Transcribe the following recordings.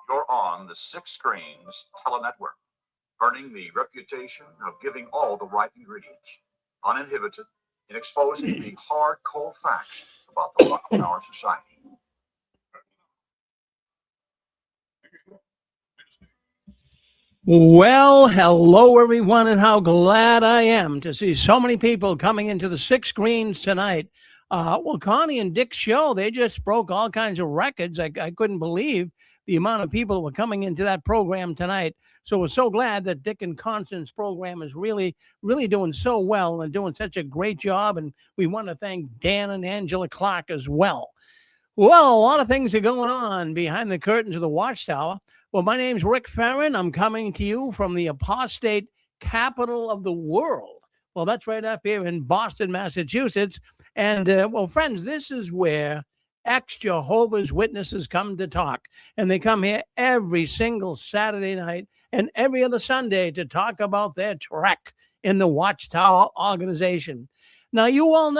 You're on the Six Screens Telenetwork, earning the reputation of giving all the right ingredients, uninhibited in exposing the hard, cold facts about the Watchtower Society. Well, hello everyone, and how glad I am to see so many people coming into the Six Screens tonight. Well, Connie and Dick's show, they just broke all kinds of records. I couldn't believe the amount of people that were coming into that program tonight. So we're so glad that Dick and Constance's program is really doing so well and doing such a great job. And we want to thank Dan and Angela Clark as well. Well, a lot of things are going on behind the curtains of the Watchtower. Well, my name's Rick Farron. I'm coming to you from the apostate capital of the world. Well, that's right up here in Boston, Massachusetts. And, well, friends, this is where ex-Jehovah's Witnesses come to talk. And they come here every single Saturday night and every other Sunday to talk about their trek in the Watchtower organization. Now, you all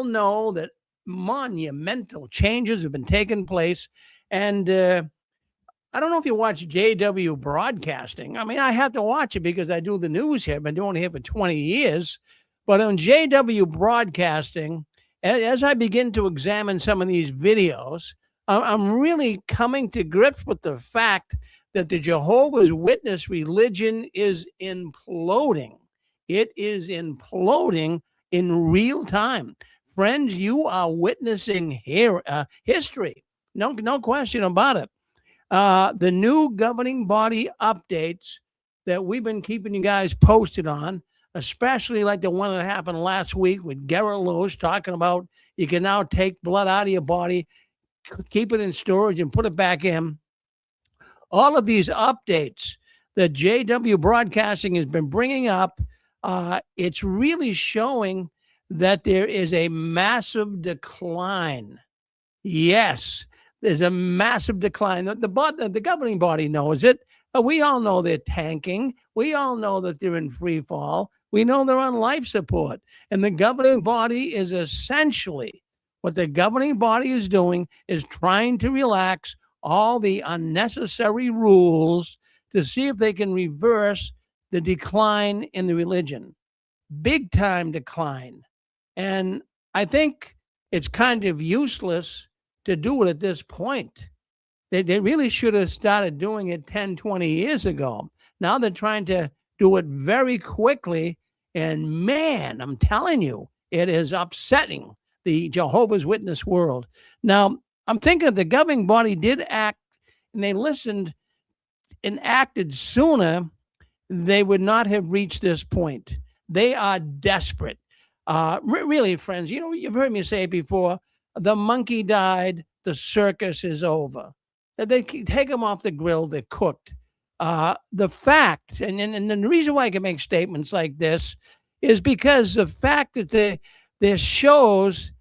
know that monumental changes have been taking place. And I don't know if you watch JW Broadcasting. I mean, I have to watch it because I do the news here. I've been doing it here for 20 years. But on JW Broadcasting, as I begin to examine some of these videos, I'm really coming to grips with the fact that the Jehovah's Witness religion is imploding. It is imploding in real time. Friends, you are witnessing here history. No question about it. The new governing body updates that we've been keeping you guys posted on, especially like the one that happened last week with Garrett Lewis talking about you can now take blood out of your body, keep it in storage, and put it back in. All of these updates that JW Broadcasting has been bringing up, it's really showing that there is a massive decline. Yes, there's a massive decline. The governing body knows it. We all know they're tanking. We all know that they're in free fall. We know they're on life support. And the governing body is essentially, what the governing body is doing is trying to relax all the unnecessary rules to see if they can reverse the decline in the religion. Big time decline. And I think it's kind of useless to do it at this point. They really should have started doing it 10, 20 years ago. Now they're trying to do it very quickly. And man, I'm telling you, it is upsetting the Jehovah's Witness world. Now, I'm thinking if the governing body did act and they listened and acted sooner, they would not have reached this point. They are desperate. Really, friends, you know, you've heard me say before, the monkey died, the circus is over. They take them off the grill, they're cooked. The fact, and the reason why I can make statements like this is because the fact that their shows,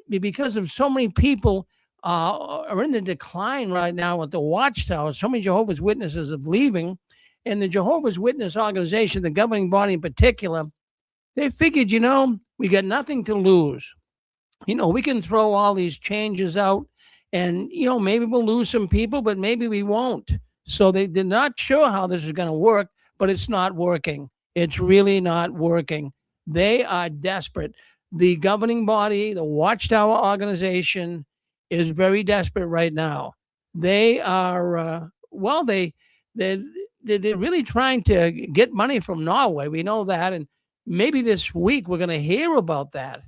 because of so many people are in the decline right now with the Watchtower, so many Jehovah's Witnesses are leaving, and the Jehovah's Witness organization, the governing body in particular, they figured, you know, we got nothing to lose. You know, we can throw all these changes out and, you know, maybe we'll lose some people, but maybe we won't. So they're not sure how this is going to work, but it's not working. It's really not working. They are desperate. The governing body, the Watchtower organization is very desperate right now. They are, they're really trying to get money from Norway. We know that. And maybe this week we're going to hear about that.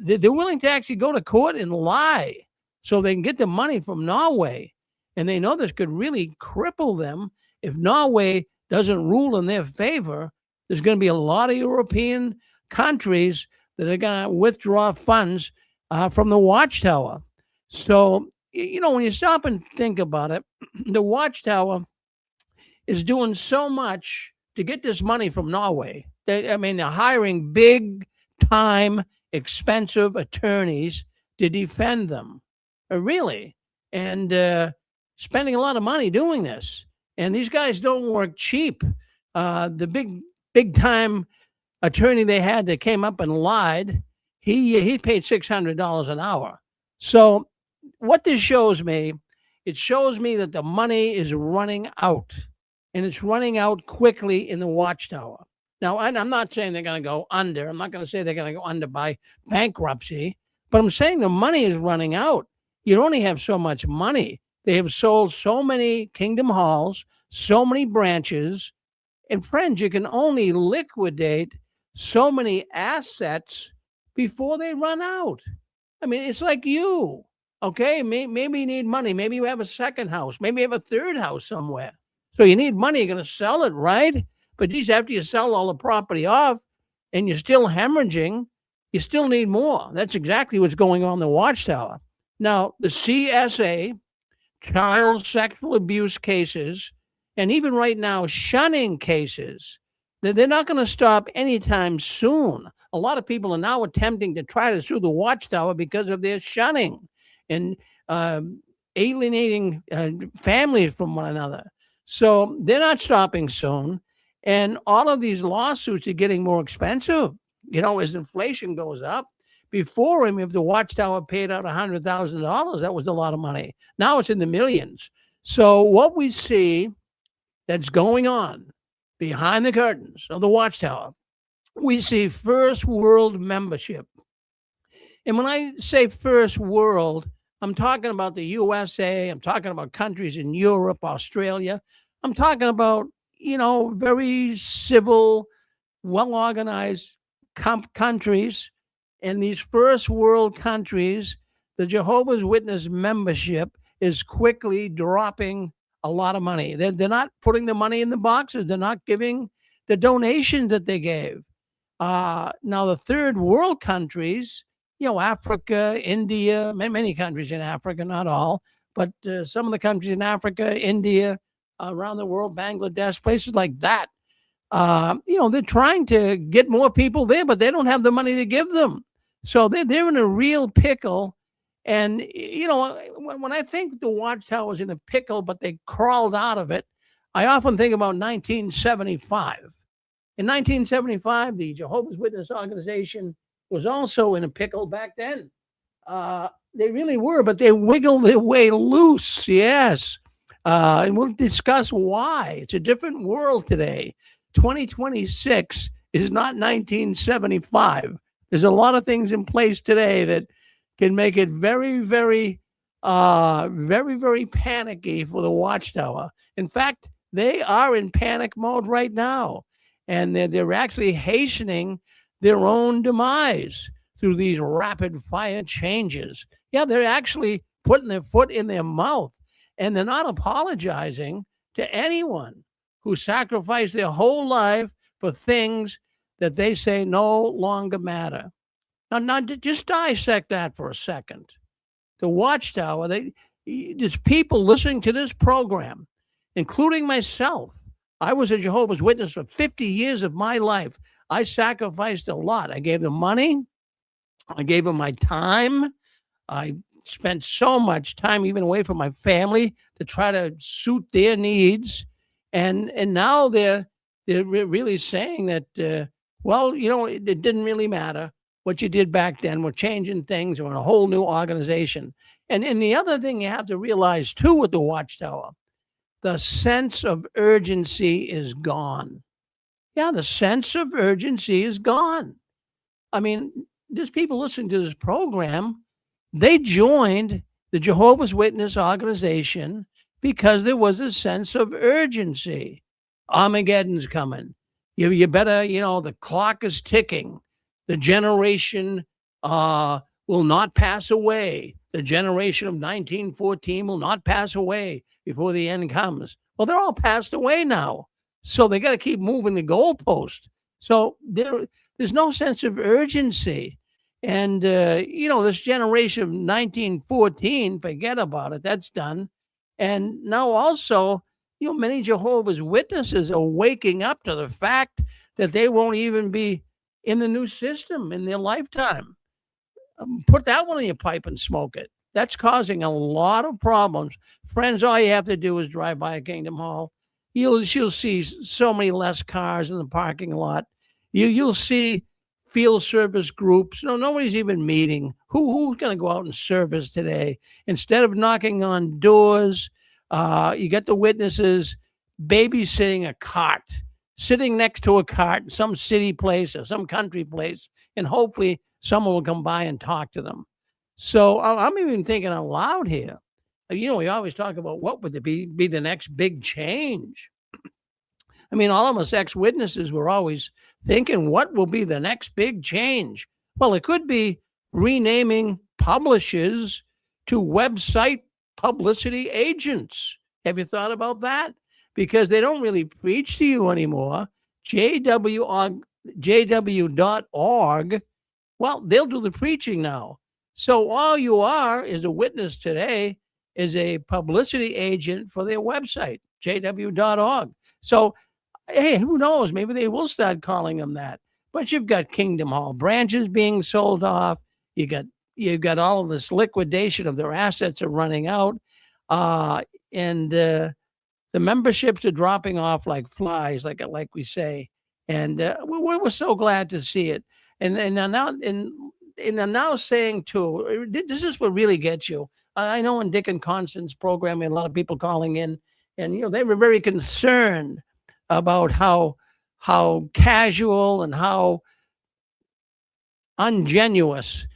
They're willing to actually go to court and lie so they can get the money from Norway. And they know this could really cripple them. If Norway doesn't rule in their favor, there's going to be a lot of European countries that are going to withdraw funds from the Watchtower. So, you know, when you stop and think about it, the Watchtower is doing so much to get this money from Norway. They're hiring big time, expensive attorneys to defend them. Really. And spending a lot of money doing this. And these guys don't work cheap. The big time attorney they had that came up and lied, he paid $600 an hour. So what this shows me, it shows me that the money is running out, and it's running out quickly in the Watchtower. Now, I'm not saying they're going to go under. I'm not going to say they're going to go under by bankruptcy, but I'm saying the money is running out. You only have so much money. They have sold so many kingdom halls, so many branches, and friends, you can only liquidate so many assets before they run out. I mean, it's like you, okay? Maybe you need money. Maybe you have a second house. Maybe you have a third house somewhere. So you need money. You're going to sell it, right? But geez, after you sell all the property off and you're still hemorrhaging, you still need more. That's exactly what's going on in the Watchtower. Now, the CSA, child sexual abuse cases, and even right now, shunning cases, they're not going to stop anytime soon. A lot of people are now attempting to try to sue the Watchtower because of their shunning and alienating families from one another. So they're not stopping soon. And all of these lawsuits are getting more expensive, as inflation goes up. Before him, if the Watchtower paid out $100,000, that was a lot of money. Now it's in the millions. So what we see that's going on behind the curtains of the Watchtower, we see first world membership. And when I say first world, I'm talking about the USA. I'm talking about countries in Europe, Australia. I'm talking about, very civil, well-organized countries. And these first world countries, the Jehovah's Witness membership is quickly dropping a lot of money. They're not putting the money in the boxes. They're not giving the donations that they gave. Now, the third world countries, Africa, India, many countries in Africa, not all, but some of the countries in Africa, India, around the world, Bangladesh, places like that, they're trying to get more people there, but they don't have the money to give them. So they're in a real pickle. And, when I think the Watchtower was in a pickle, but they crawled out of it, I often think about 1975. In 1975, the Jehovah's Witness organization was also in a pickle back then. They really were, but they wiggled their way loose. Yes. And we'll discuss why. It's a different world today. 2026 is not 1975. There's a lot of things in place today that can make it very, very, very, very panicky for the Watchtower. In fact, they are in panic mode right now, and they're actually hastening their own demise through these rapid fire changes. Yeah, they're actually putting their foot in their mouth, and they're not apologizing to anyone who sacrificed their whole life for things that they say no longer matter. Now just dissect that for a second. The Watchtower, there's people listening to this program, including myself. I was a Jehovah's Witness for 50 years of my life. I sacrificed a lot. I gave them money. I gave them my time. I spent so much time even away from my family to try to suit their needs. And now they're really saying that, it didn't really matter what you did back then. We're changing things. We're in a whole new organization. And the other thing you have to realize, too, with the Watchtower, the sense of urgency is gone. Yeah, the sense of urgency is gone. I mean, there's people listening to this program. They joined the Jehovah's Witness organization because there was a sense of urgency. Armageddon's coming. You better, the clock is ticking. The generation will not pass away. The generation of 1914 will not pass away before the end comes. Well, they're all passed away now. So they got to keep moving the goalpost. So there's no sense of urgency. And, this generation of 1914, forget about it. That's done. And now also, many Jehovah's Witnesses are waking up to the fact that they won't even be in the new system in their lifetime. Put that one in your pipe and smoke it. That's causing a lot of problems. Friends, all you have to do is drive by a Kingdom Hall. You'll see so many less cars in the parking lot. You'll see field service groups. No, nobody's even meeting. Who's going to go out and service today? Instead of knocking on doors, you get the witnesses babysitting a cart, sitting next to a cart in some city place or some country place, and hopefully someone will come by and talk to them. So I'm even thinking out loud here. We always talk about what would be the next big change. I mean, all of us ex-witnesses were always thinking, what will be the next big change? Well, it could be renaming publishers to website publicity agents. Have you thought about that? Because they don't really preach to you anymore. JW.org, well, they'll do the preaching now. So all you are is a witness today is a publicity agent for their website, jw.org. So, hey, who knows? Maybe they will start calling them that. But you've got Kingdom Hall branches being sold off. You've got all of this liquidation of their assets are running out. And the memberships are dropping off like flies, like we say. And we're so glad to see it. And I'm now saying too, this is what really gets you. I know in Dick and Constant's program, we had a lot of people calling in, and they were very concerned about how casual and how ungenuous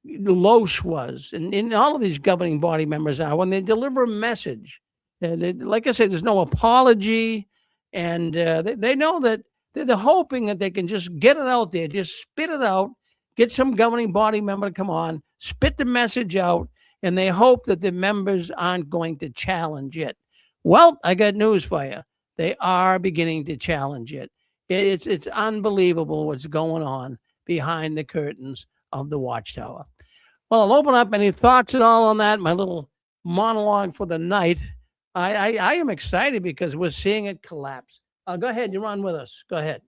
Loesch was, and all of these governing body members are when they deliver a message. Like I said, there's no apology, and they know that they're hoping that they can just get it out there, just spit it out, get some governing body member to come on, spit the message out, and they hope that the members aren't going to challenge it. Well, I got news for you. They are beginning to challenge it. It's unbelievable what's going on behind the curtains of the Watchtower. Well, I'll open up any thoughts at all on that, my little monologue for the night. I am excited because we're seeing it collapse. Go ahead, you're on with us. Go ahead.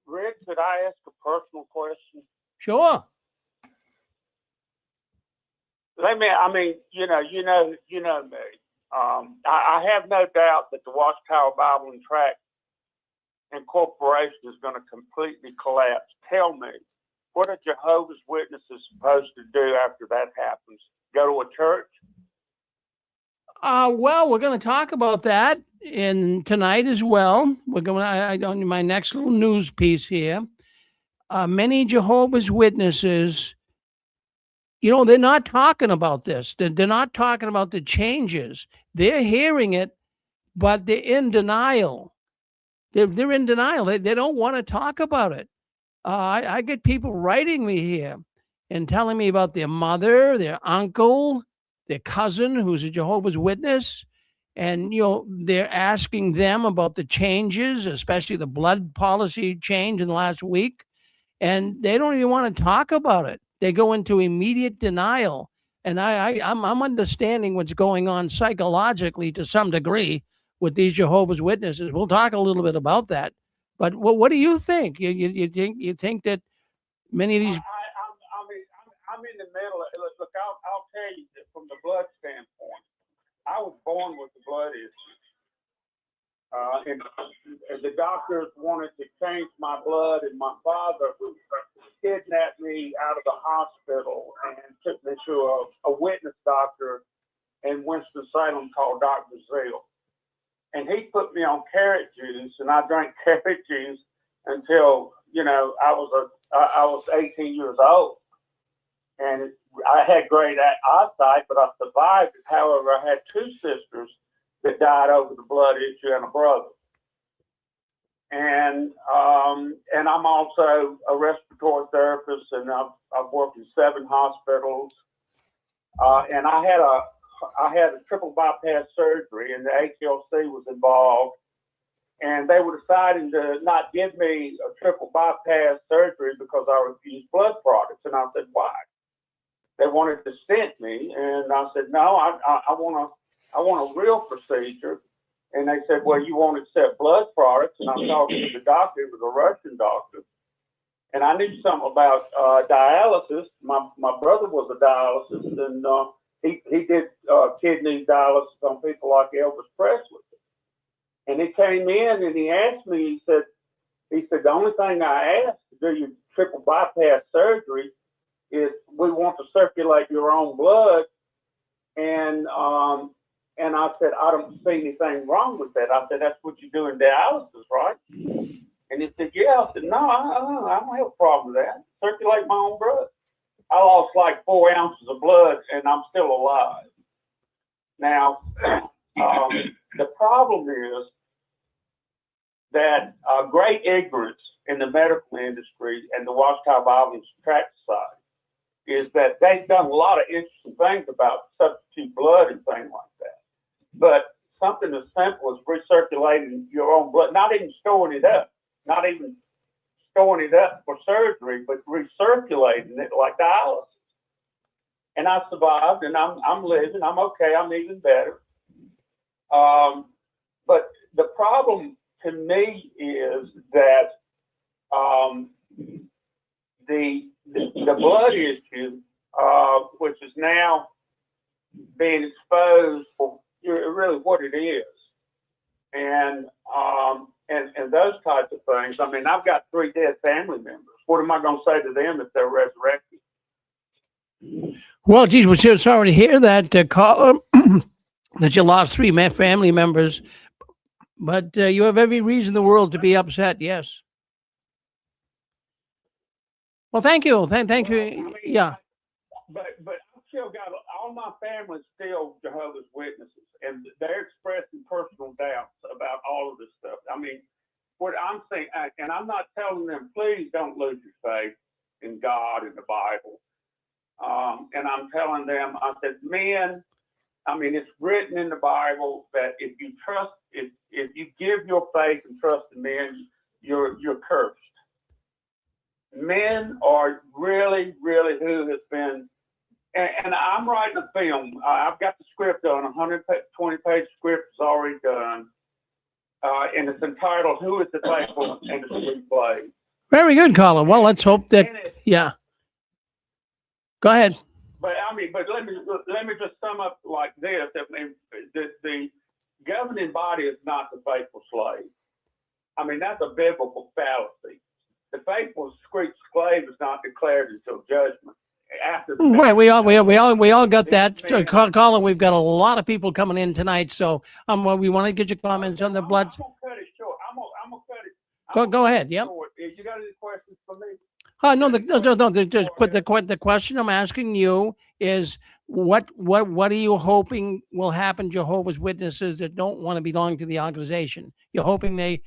Rick, could I ask a personal question? Sure. I mean, you know me. I have no doubt that the Watchtower Bible and Tract Incorporation is going to completely collapse. Tell me, what are Jehovah's Witnesses supposed to do after that happens? Go to a church? Well, we're going to talk about that tonight as well. We're going to, on my next little news piece here. Many Jehovah's Witnesses, they're not talking about this. They're not talking about the changes. They're hearing it, but they're in denial. They're in denial. They don't want to talk about it. I get people writing me here and telling me about their mother, their uncle, their cousin who's a Jehovah's Witness. And, they're asking them about the changes, especially the blood policy change in the last week. And they don't even want to talk about it. They go into immediate denial. And I'm understanding what's going on psychologically to some degree with these Jehovah's Witnesses. We'll talk a little bit about that. But what do you think? You think that many of these? I'm in the middle. Look, I'll tell you that from the blood standpoint, I was born with the blood issue. And the doctors wanted to change my blood, and my father kidnapped me out of the hospital and took me to a witness doctor in Winston-Salem called Dr. Zeal. And he put me on carrot juice, and I drank carrot juice until, I was 18 years old. And I had great eyesight, but I survived it. However, I had two sisters that died over the blood issue and a brother. And I'm also a respiratory therapist, and I've worked in 7 hospitals. And I had a triple bypass surgery, and the HLC was involved. And they were deciding to not give me a triple bypass surgery because I refused blood products. And I said, why? They wanted to stent me, and I said, no, I want a real procedure. And they said, well, you won't accept blood products. And I'm talking to the doctor. It was a Russian doctor. And I knew something about dialysis. My brother was a dialysis, and he did kidney dialysis on people like Elvis Presley. And he came in and he asked me, he said, the only thing I asked to do your triple bypass surgery is we want to circulate your own blood. And I said, I don't see anything wrong with that. I said, that's what you do in dialysis, right? And he said, yeah. I said, no, I don't have a problem with that. Circulate my own blood. I lost like 4 ounces of blood, and I'm still alive. Now, the problem is that great ignorance in the medical industry and the Watchtower Bible and Tract Society is that they've done a lot of interesting things about substitute blood and things like that. But something as simple as recirculating your own blood, not even storing it up for surgery, but recirculating it like dialysis. And I survived, and I'm living, I'm okay, I'm even better. But the problem to me is that the blood issue, which is now being exposed for really what it is, and those types of things. I mean, I've got 3 dead family members. What am I going to say to them if they're resurrected? Well, geez, we're so sorry to hear that, caller, that you lost 3 family members. But you have every reason in the world to be upset. Yes. Well, thank you. Thank you. I mean, Yeah. But I've still got all my family's still Jehovah's Witnesses, and they're expressing personal doubts about all of this stuff. I mean, what I'm saying, and I'm not telling them, please don't lose your faith in God and the Bible. And I'm telling them, I said, men, I mean, it's written in the Bible that if you give your faith and trust in men, you're cursed. Men are really, really who has been, and I'm writing a film. I've got the script done, 120-page script is already done. And it's entitled, Who is the Faithful and the Sweet Slave? Very good, caller. Well, let's hope that, yeah. Go ahead. But I mean, let me just sum up like this. I mean, the governing body is not the faithful slave. I mean, that's a biblical fallacy. The faithful slave is not declared until judgment. After the right, we all got that. Caller, we've got a lot of people coming in tonight, so we want to get your comments on the blood. I'm gonna cut it short. I'm gonna cut it. Go ahead. Yep. You got any questions for me? No. The question I'm asking you is what are you hoping will happen to Jehovah's Witnesses that don't want to belong to the organization? You're hoping they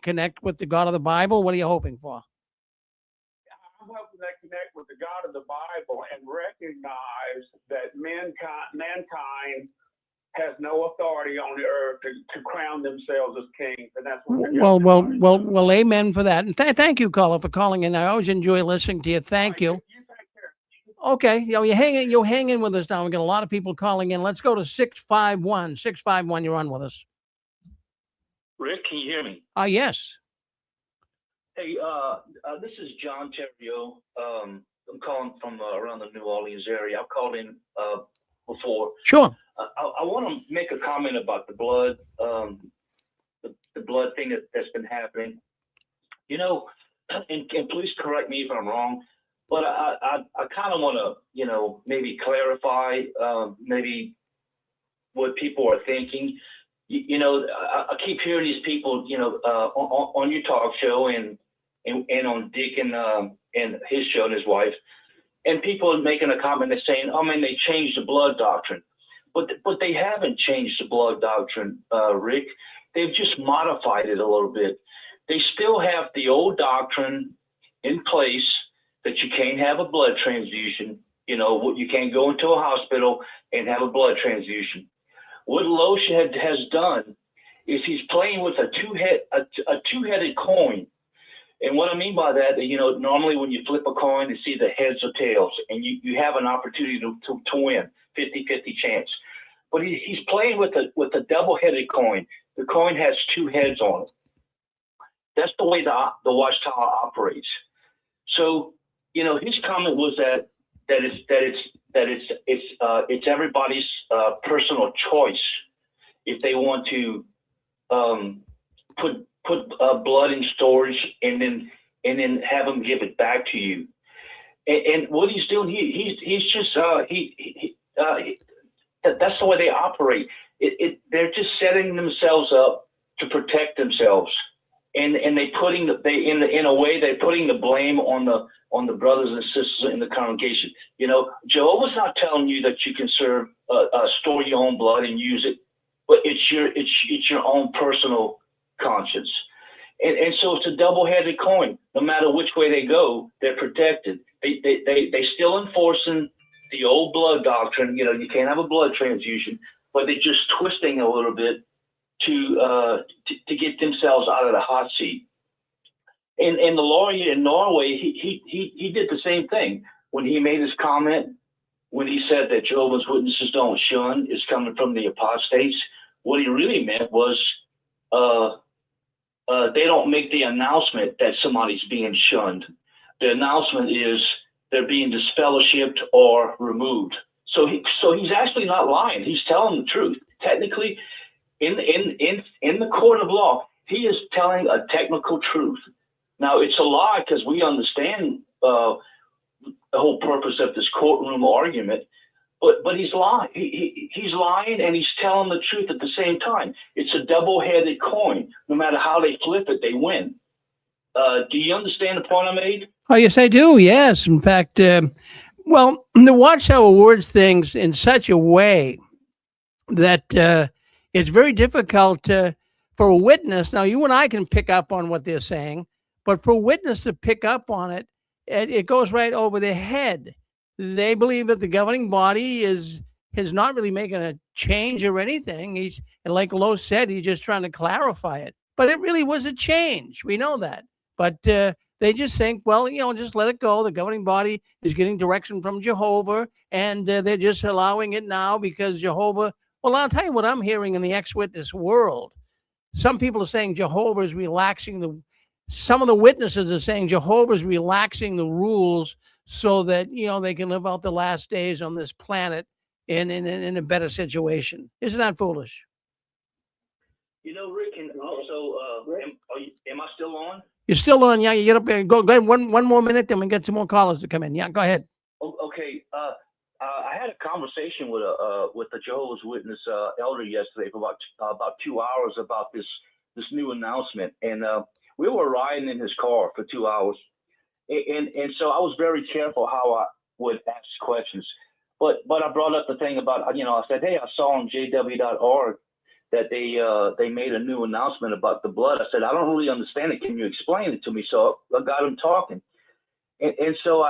connect with the God of the Bible? What are you hoping for? I'm hoping they connect with the God of the Bible and recognize that mankind has no authority on the earth to crown themselves as kings, and that's what. Well, amen for that. And thank you, caller, for calling in. I always enjoy listening to you. Thank you. You take care. Okay, you're hanging with us now. We got a lot of people calling in. Let's go to 651. 651, you're on with us. Rick, can you hear me? Yes. Hey, this is John Terrio. I'm calling from around the New Orleans area. I've called in before. Sure. I want to make a comment about the blood, the blood thing that's been happening. You know, and please correct me if I'm wrong, but I kind of want to, maybe clarify maybe what people are thinking. I keep hearing these people, on your talk show and on Dick and his show and his wife, and people making a comment and saying, "Oh man, they changed the blood doctrine," but they haven't changed the blood doctrine, Rick. They've just modified it a little bit. They still have the old doctrine in place that you can't have a blood transfusion. You can't go into a hospital and have a blood transfusion. What Loesch has done is he's playing with a two-headed coin. And what I mean by that, normally when you flip a coin, you see the heads or tails, and you have an opportunity to win, 50-50 chance. But he's playing with a double-headed coin. The coin has 2 heads on it. That's the way the Watchtower operates. So, his comment was that it's everybody's personal choice if they want to put blood in storage and and then have him give it back to you. And what he's doing, he's just that's the way they operate. They're just setting themselves up to protect themselves, and they're putting in a way they're putting the blame on the brothers and sisters in the congregation. You know, Jehovah's not telling you that you can store your own blood and use it, but it's your own personal conscience. And so it's a double-headed coin. No matter which way they go, they're protected. They still enforcing the old blood doctrine. You know, you can't have a blood transfusion, but they're just twisting a little bit to get themselves out of the hot seat. And the lawyer in Norway, he did the same thing when he made his comment, when he said that Jehovah's Witnesses don't shun is coming from the apostates. What he really meant was they don't make the announcement that somebody's being shunned. The announcement is they're being disfellowshipped or removed. So he's actually not lying. He's telling the truth. Technically, in the court of law, he is telling a technical truth. Now, it's a lie because we understand the whole purpose of this courtroom argument, but he's lying. He's lying and he's telling the truth at the same time. It's a double-headed coin. No matter how they flip it, they win. Do you understand the point I made? Oh, yes, I do. Yes. In fact, well, the Watchtower words things in such a way that it's very difficult for a witness. Now, you and I can pick up on what they're saying, but for a witness to pick up on it, it goes right over their head. They believe that the governing body is not really making a change or anything. And like Lowe said, he's just trying to clarify it. But it really was a change. We know that. But they just think, well, you know, just let it go. The governing body is getting direction from Jehovah, and they're just allowing it now because Jehovah. Well, I'll tell you what I'm hearing in the ex-witness world. Some people are saying Jehovah is relaxing some of the witnesses are saying Jehovah is relaxing the rules so that, you know, they can live out the last days on this planet in a better situation. Isn't that foolish? You know, Rick, and also, am I still on? You're still on. Yeah, you get up there and go ahead. One more minute, then we get some more callers to come in. Yeah, go ahead. Okay. I had a conversation with the Jehovah's Witness elder yesterday for about 2 hours about this new announcement, and we were riding in his car for 2 hours, and so I was very careful how I would ask questions, but I brought up the thing about, you know, I said, hey, I saw on jw.org that they made a new announcement about the blood. I said, I don't really understand it. Can you explain it to me? So I got him talking. And so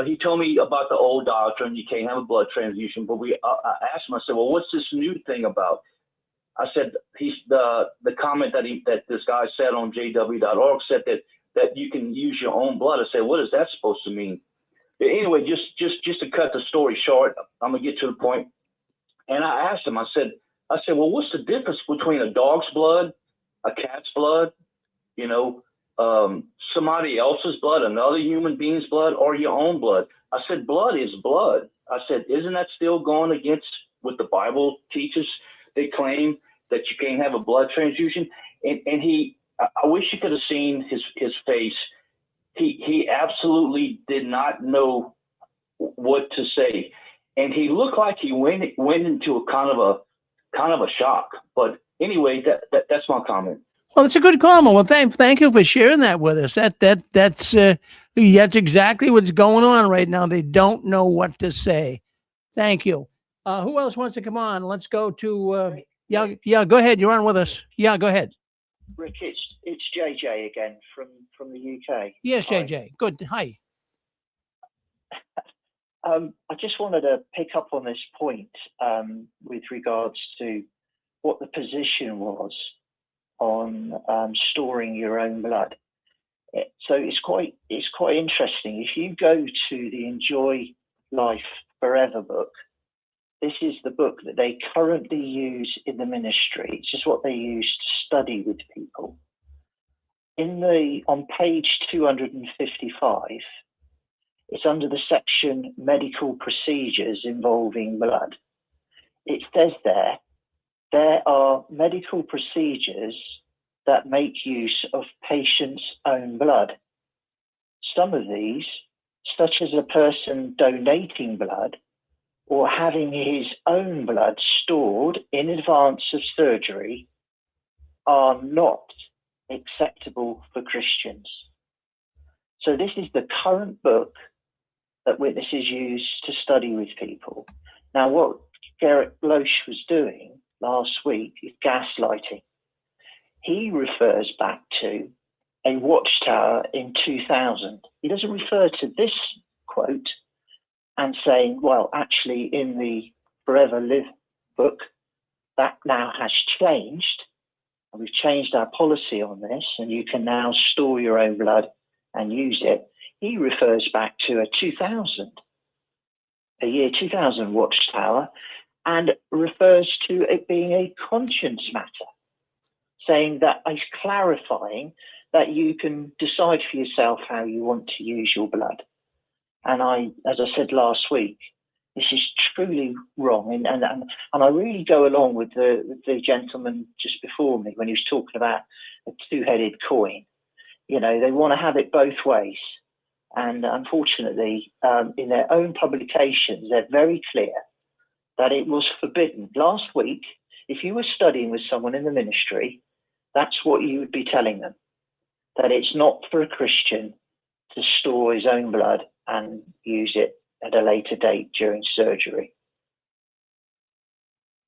he told me about the old doctrine. You can't have a blood transfusion. But I asked him, I said, well, what's this new thing about? I said, the comment that this guy said on jw.org said that you can use your own blood. I said, what is that supposed to mean? But anyway, just to cut the story short, I'm gonna get to the point. And I asked him, I said, well, what's the difference between a dog's blood, a cat's blood, you know, somebody else's blood, another human being's blood, or your own blood? I said, blood is blood. I said, isn't that still going against what the Bible teaches? They claim that you can't have a blood transfusion. And I wish you could have seen his face. He absolutely did not know what to say. And he looked like he went into a kind of a shock. But anyway, that's my comment. Well, it's a good comment. Well, thank you for sharing that with us. That's exactly what's going on right now. They don't know what to say. Thank you. Who else wants to come on? Let's go to yeah. Go ahead. You're on with us. Yeah, go ahead. Rick, it's JJ again from the UK. Yes, Hi. JJ. Good. Hi. I just wanted to pick up on this point with regards to what the position was on storing your own blood. So it's quite interesting. If you go to the Enjoy Life Forever book, this is the book that they currently use in the ministry. It's just what they use to study with people. On page 255, it's under the section Medical Procedures Involving Blood. It says there are medical procedures that make use of patients' own blood. some of these, such as a person donating blood or having his own blood stored in advance of surgery, are not acceptable for Christians. So this is the current book that witnesses use to study with people. Now, what Garrett Loesch was doing last week is gaslighting. He refers back to a Watchtower in 2000. He doesn't refer to this quote and saying, well, actually in the Forever Live book, that now has changed. And we've changed our policy on this, and you can now store your own blood and use it. He refers back to a year 2000 Watchtower, and refers to it being a conscience matter, saying that he's clarifying that you can decide for yourself how you want to use your blood. And as I said last week, this is truly wrong. And I really go along with the gentleman just before me when he was talking about a two-headed coin. You know, they want to have it both ways. And unfortunately, in their own publications, they're very clear that it was forbidden. Last week, if you were studying with someone in the ministry, that's what you would be telling them, that it's not for a Christian to store his own blood and use it at a later date during surgery.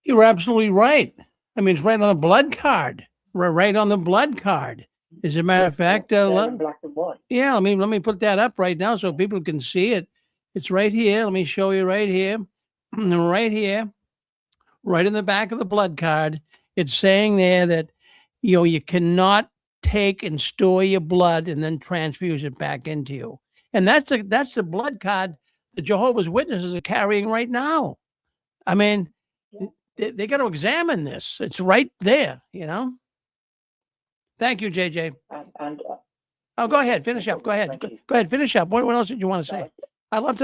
You're absolutely right. I mean, it's right on the blood card. Right on the blood card. As a matter of fact, in black and white. Yeah, let me put that up right now so people can see it. It's right here. Let me show you right here. Right here. Right in the back of the blood card. It's saying there that, you cannot take and store your blood and then transfuse it back into you. And that's the blood card the Jehovah's Witnesses are carrying right now. I mean, they got to examine this. It's right there, Thank you, JJ. Oh, go ahead. Finish up. Go ahead. Go ahead. Finish up. What else did you want to say? I had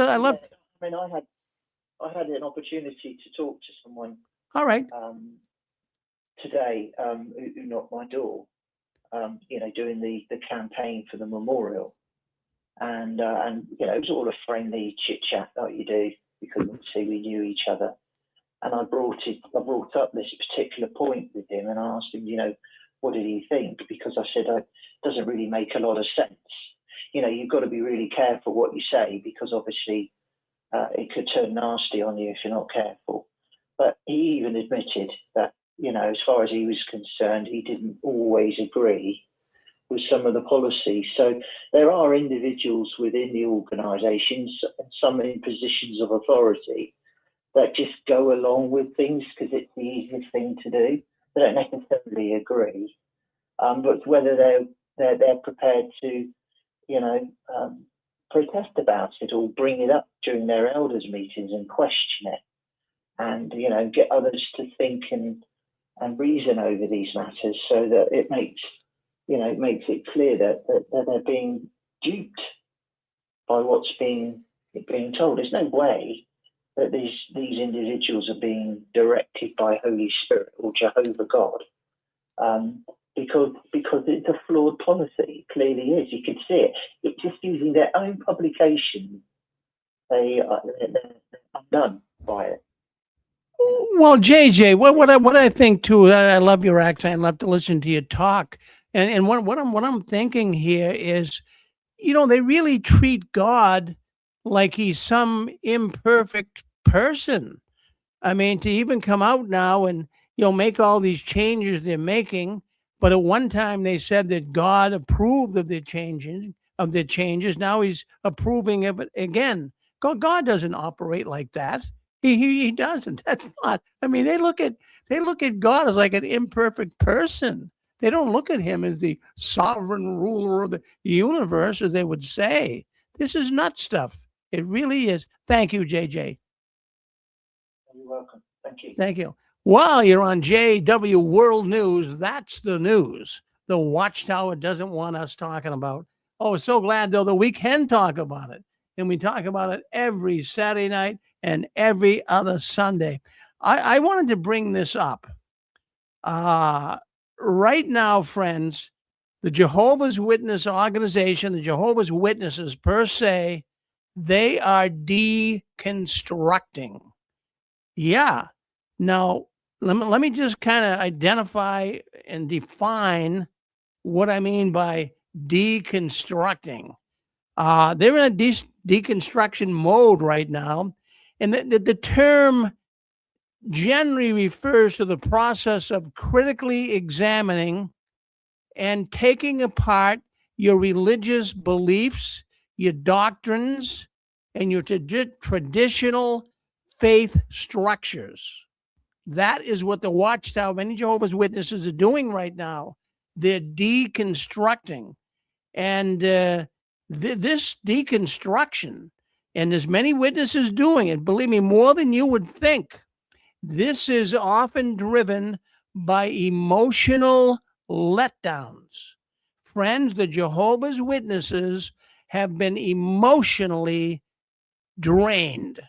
an opportunity to talk to someone. All right. Today, who knocked my door. Doing the campaign for the memorial, and it was all a friendly chit chat like you do, because obviously we knew each other. And I brought up this particular point with him, and I asked him, what did he think? Because I said, it doesn't really make a lot of sense. You've got to be really careful what you say, because obviously it could turn nasty on you if you're not careful. But he even admitted that, as far as he was concerned, he didn't always agree with some of the policies. So there are individuals within the organisations, and some in positions of authority, that just go along with things because it's the easiest thing to do. They don't necessarily agree, but whether they're prepared to, protest about it or bring it up during their elders' meetings and question it, and get others to think and reason over these matters, so that it makes it clear that they're being duped by what's being told. There's no way that these individuals are being directed by Holy Spirit or Jehovah God, because it's a flawed policy. It clearly is. You can see it. It's just using their own publication. They're undone by it. Well, JJ, what I think too, I love your accent. I love to listen to you talk. And what I'm thinking here is, they really treat God like he's some imperfect person. I mean, to even come out now and make all these changes they're making, but at one time they said that God approved of the changes. Now he's approving of it again. God doesn't operate like that. He doesn't. That's not. I mean, they look at God as like an imperfect person. They don't look at him as the sovereign ruler of the universe, as they would say. This is nut stuff. It really is. Thank you, JJ. You're welcome. Thank you. Thank you. Well, you're on JW World News. That's the news the Watchtower doesn't want us talking about. Oh, so glad, though, that we can talk about it. And we talk about it every Saturday night and every other Sunday. I wanted to bring this up. Right now, friends, The Jehovah's Witness organization, the Jehovah's Witnesses per se, they are deconstructing. Yeah. Now, let me just kind of identify and define what I mean by deconstructing. They're in a deconstruction mode right now. And the term generally refers to the process of critically examining and taking apart your religious beliefs, your doctrines, and your traditional faith structures. That is what the Watchtower, many Jehovah's Witnesses are doing right now. They're deconstructing. And this deconstruction, and there's many witnesses doing it, believe me, more than you would think. This is often driven by emotional letdowns. Friends, the Jehovah's Witnesses have been emotionally drained.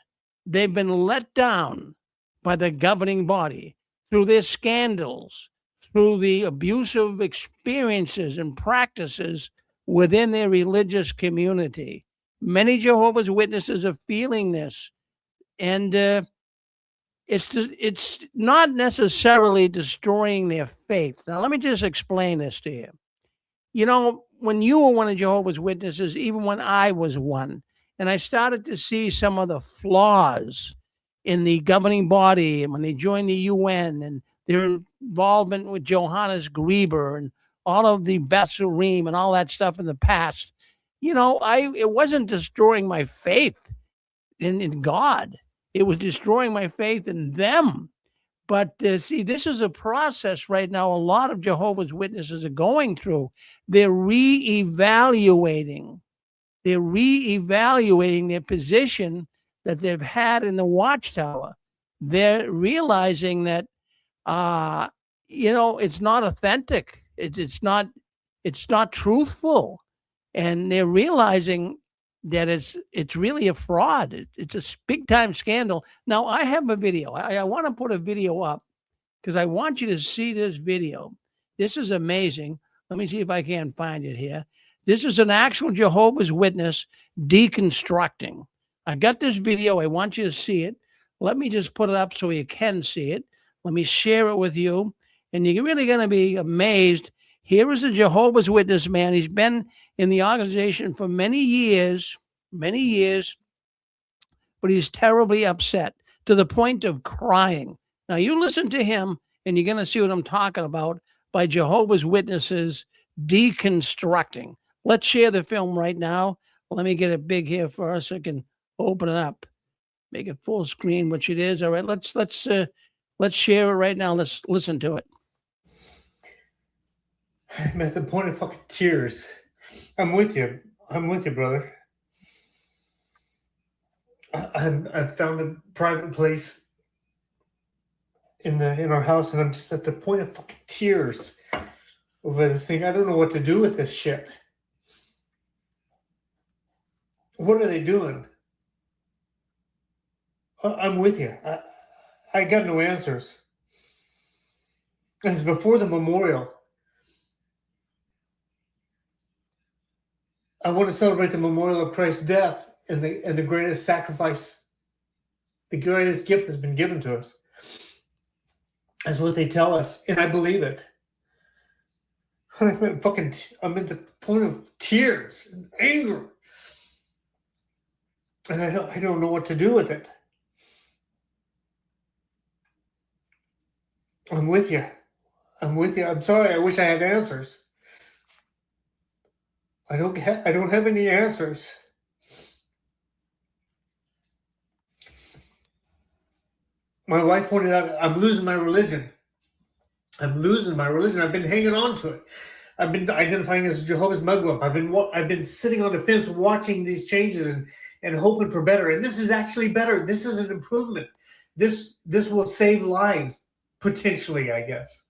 They've been let down by the governing body through their scandals, through the abusive experiences and practices within their religious community. Many Jehovah's Witnesses are feeling this, and it's not necessarily destroying their faith. Now, let me just explain this to you. You know, when you were one of Jehovah's Witnesses, even when I was one, and I started to see some of the flaws in the governing body, and when they joined the UN and their involvement with Johannes Grieber and all of the Blasphemous and all that stuff in the past, you know, it wasn't destroying my faith in God. It was destroying my faith in them. But see, this is a process right now a lot of Jehovah's Witnesses are going through. They're reevaluating their position that they've had in the Watchtower. They're realizing that, you know, it's not authentic. It's not truthful. And they're realizing that it's really a fraud. It's a big time scandal. Now, I have a video. I want to put a video up because I want you to see this video. This is amazing. Let me see if I can find it here. This is an actual Jehovah's Witness deconstructing. I got this video. I want you to see it. Let me just put it up so you can see it. Let me share it with you. And you're really going to be amazed. Here is a Jehovah's Witness man. He's been in the organization for many years, but he's terribly upset to the point of crying. Now, you listen to him, and you're going to see what I'm talking about by Jehovah's Witnesses deconstructing. Let's share the film right now. Let me get it big here first so I can open it up. Make it full screen, which it is. All right, let's share it right now. Let's listen to it. I'm at the point of fucking tears. I'm with you. I'm with you, brother. I've found a private place in our house, and I'm just at the point of fucking tears over this thing. I don't know what to do with this shit. What are they doing? I'm with you. I got no answers. And it's before the memorial. I want to celebrate the memorial of Christ's death and the greatest sacrifice, the greatest gift has been given to us. That's what they tell us, and I believe it. I'm at the point of tears and anger, and I don't know what to do with it. I'm with you. I'm sorry. I wish I had answers. I don't have any answers. My wife pointed out I'm losing my religion. I've been hanging on to it. I've been identifying as a Jehovah's Mugwump. I've been sitting on the fence watching these changes and hoping for better. And this is actually better. This is an improvement. This will save lives, potentially, I guess.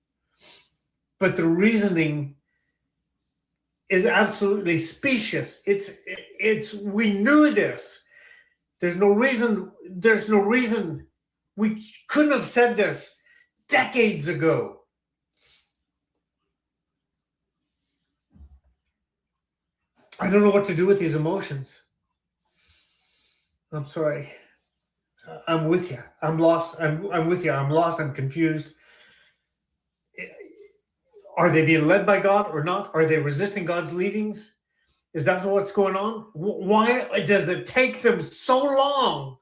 But the reasoning is absolutely specious. We knew this. There's no reason we couldn't have said this decades ago. I don't know what to do with these emotions. I'm sorry. I'm with you. I'm lost. I'm with you. I'm lost. I'm confused. Are they being led by God or not? Are they resisting God's leadings? Is that what's going on? Why does it take them so long?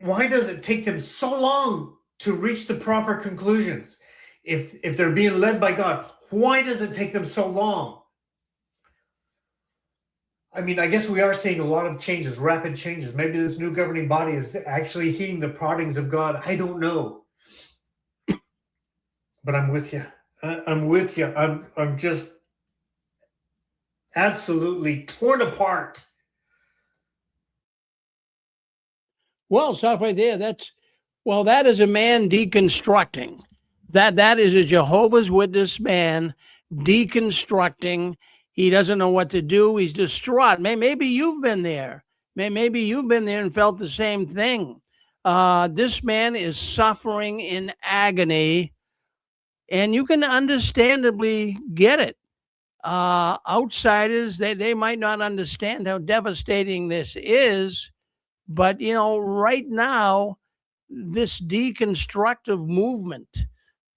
Why does it take them so long to reach the proper conclusions? If they're being led by God, why does it take them so long? I mean, I guess we are seeing a lot of changes, rapid changes. Maybe this new governing body is actually heeding the proddings of God. I don't know. But I'm with you. I'm with you. I'm just absolutely torn apart. Well, stop right there. That is a man deconstructing. That is a Jehovah's Witness man deconstructing. He doesn't know what to do. He's distraught. Maybe you've been there. Maybe you've been there and felt the same thing. This man is suffering in agony, and you can understandably get it. Outsiders, they might not understand how devastating this is, but right now, this deconstructive movement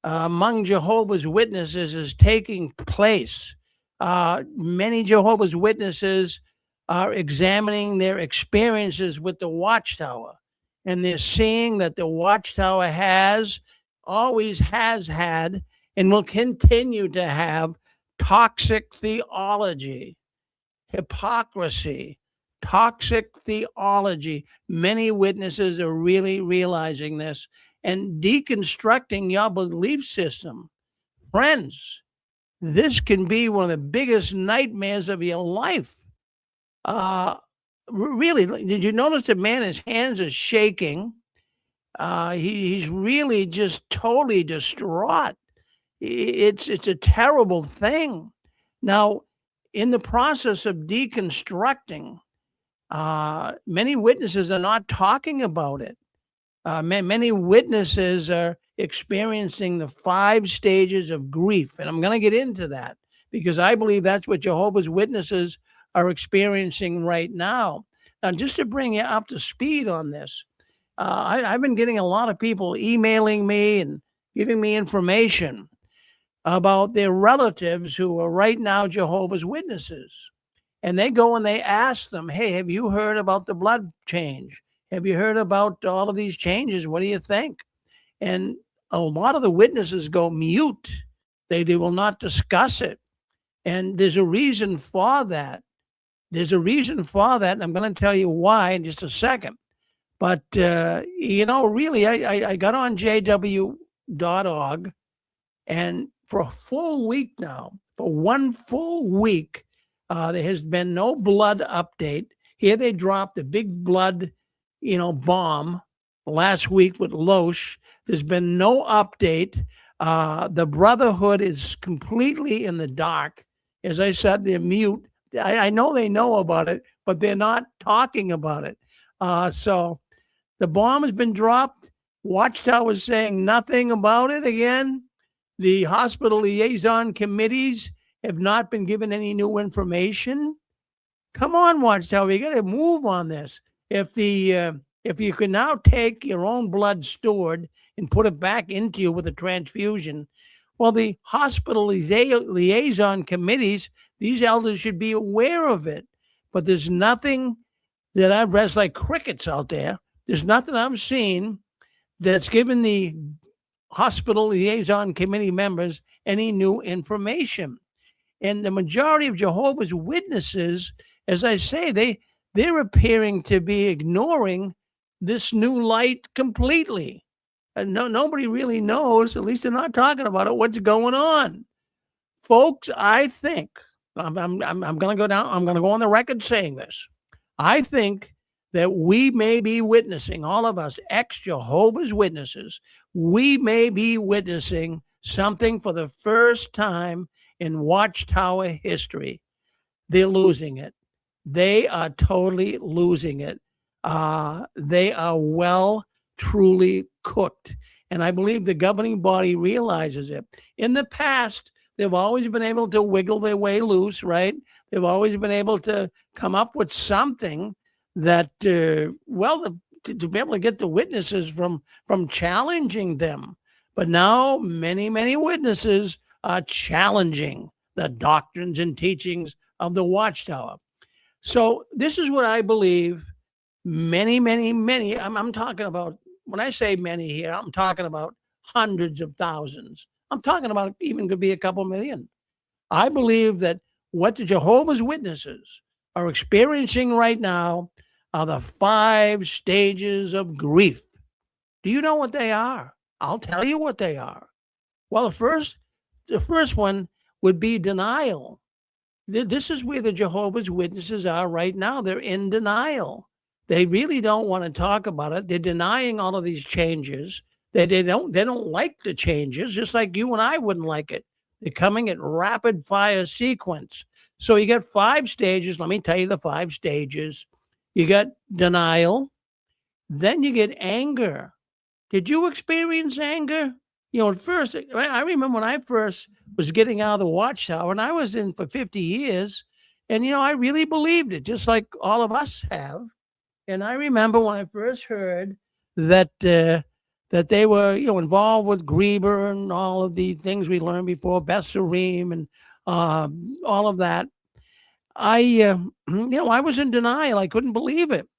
among Jehovah's Witnesses is taking place. Many Jehovah's Witnesses are examining their experiences with the Watchtower, and they're seeing that the Watchtower always has had, and will continue to have toxic theology, hypocrisy, toxic theology. Many witnesses are really realizing this and deconstructing your belief system. Friends, this can be one of the biggest nightmares of your life. Really, did you notice the man, his hands are shaking? He's really just totally distraught. It's a terrible thing. Now, in the process of deconstructing, many witnesses are not talking about it. Many witnesses are experiencing the 5 stages of grief, and I'm going to get into that because I believe that's what Jehovah's Witnesses are experiencing right now. Now, just to bring you up to speed on this, I've been getting a lot of people emailing me and giving me information about their relatives who are right now Jehovah's Witnesses. And they go and they ask them, hey, have you heard about the blood change? Have you heard about all of these changes? What do you think? And a lot of the witnesses go mute. They will not discuss it. And there's a reason for that. And I'm going to tell you why in just a second. But, really, I got on jw.org, and for a full week now, for 1 full week, there has been no blood update. Here they dropped a big blood, bomb last week with Loesch. There's been no update. The Brotherhood is completely in the dark. As I said, they're mute. I know they know about it, but they're not talking about it. So the bomb has been dropped. Watchtower is saying nothing about it again. The hospital liaison committees have not been given any new information. Come on, Watchtower, you got to move on this. If you can now take your own blood stored and put it back into you with a transfusion, well, the hospital liaison committees, these elders should be aware of it. But there's nothing that I've read, like crickets out there. There's nothing I've seen that's given the hospital liaison committee members any new information. And the majority of Jehovah's Witnesses, as I say, they're appearing to be ignoring this new light completely. Nobody really knows, at least they're not talking about it, what's going on. Folks, I think, I'm going to go down, I'm going to go on the record saying this. I think that we may be witnessing, all of us ex-Jehovah's Witnesses, we may be witnessing something for the first time in Watchtower history. They're losing it. They are totally losing it. They are truly cooked. And I believe the governing body realizes it. In the past, They've always been able to wiggle their way loose, right? They've always been able to come up with something that, to be able to get the witnesses from challenging them. But now many, many witnesses are challenging the doctrines and teachings of the Watchtower. So this is what I believe many, I'm talking about, when I say many here, I'm talking about hundreds of thousands. I'm talking about even could be a couple million. I believe that what the Jehovah's Witnesses are experiencing right now are the 5 stages of grief. Do you know what they are? I'll tell you what they are. Well, the first one would be denial. This is where the Jehovah's Witnesses are right now. They're in denial. They really don't want to talk about it. They're denying all of these changes. They don't like the changes, just like you and I wouldn't like it. They're coming at rapid fire sequence. So you got 5 stages. Let me tell you the 5 stages. You got denial. Then you get anger. Did you experience anger? You know, at first, I remember when I first was getting out of the Watchtower, and I was in for 50 years, and, you know, I really believed it, just like all of us have. And I remember when I first heard that that they were, you know, involved with Grieber and all of the things we learned before, Besserim and all of that. I, you know, I was in denial. I couldn't believe it.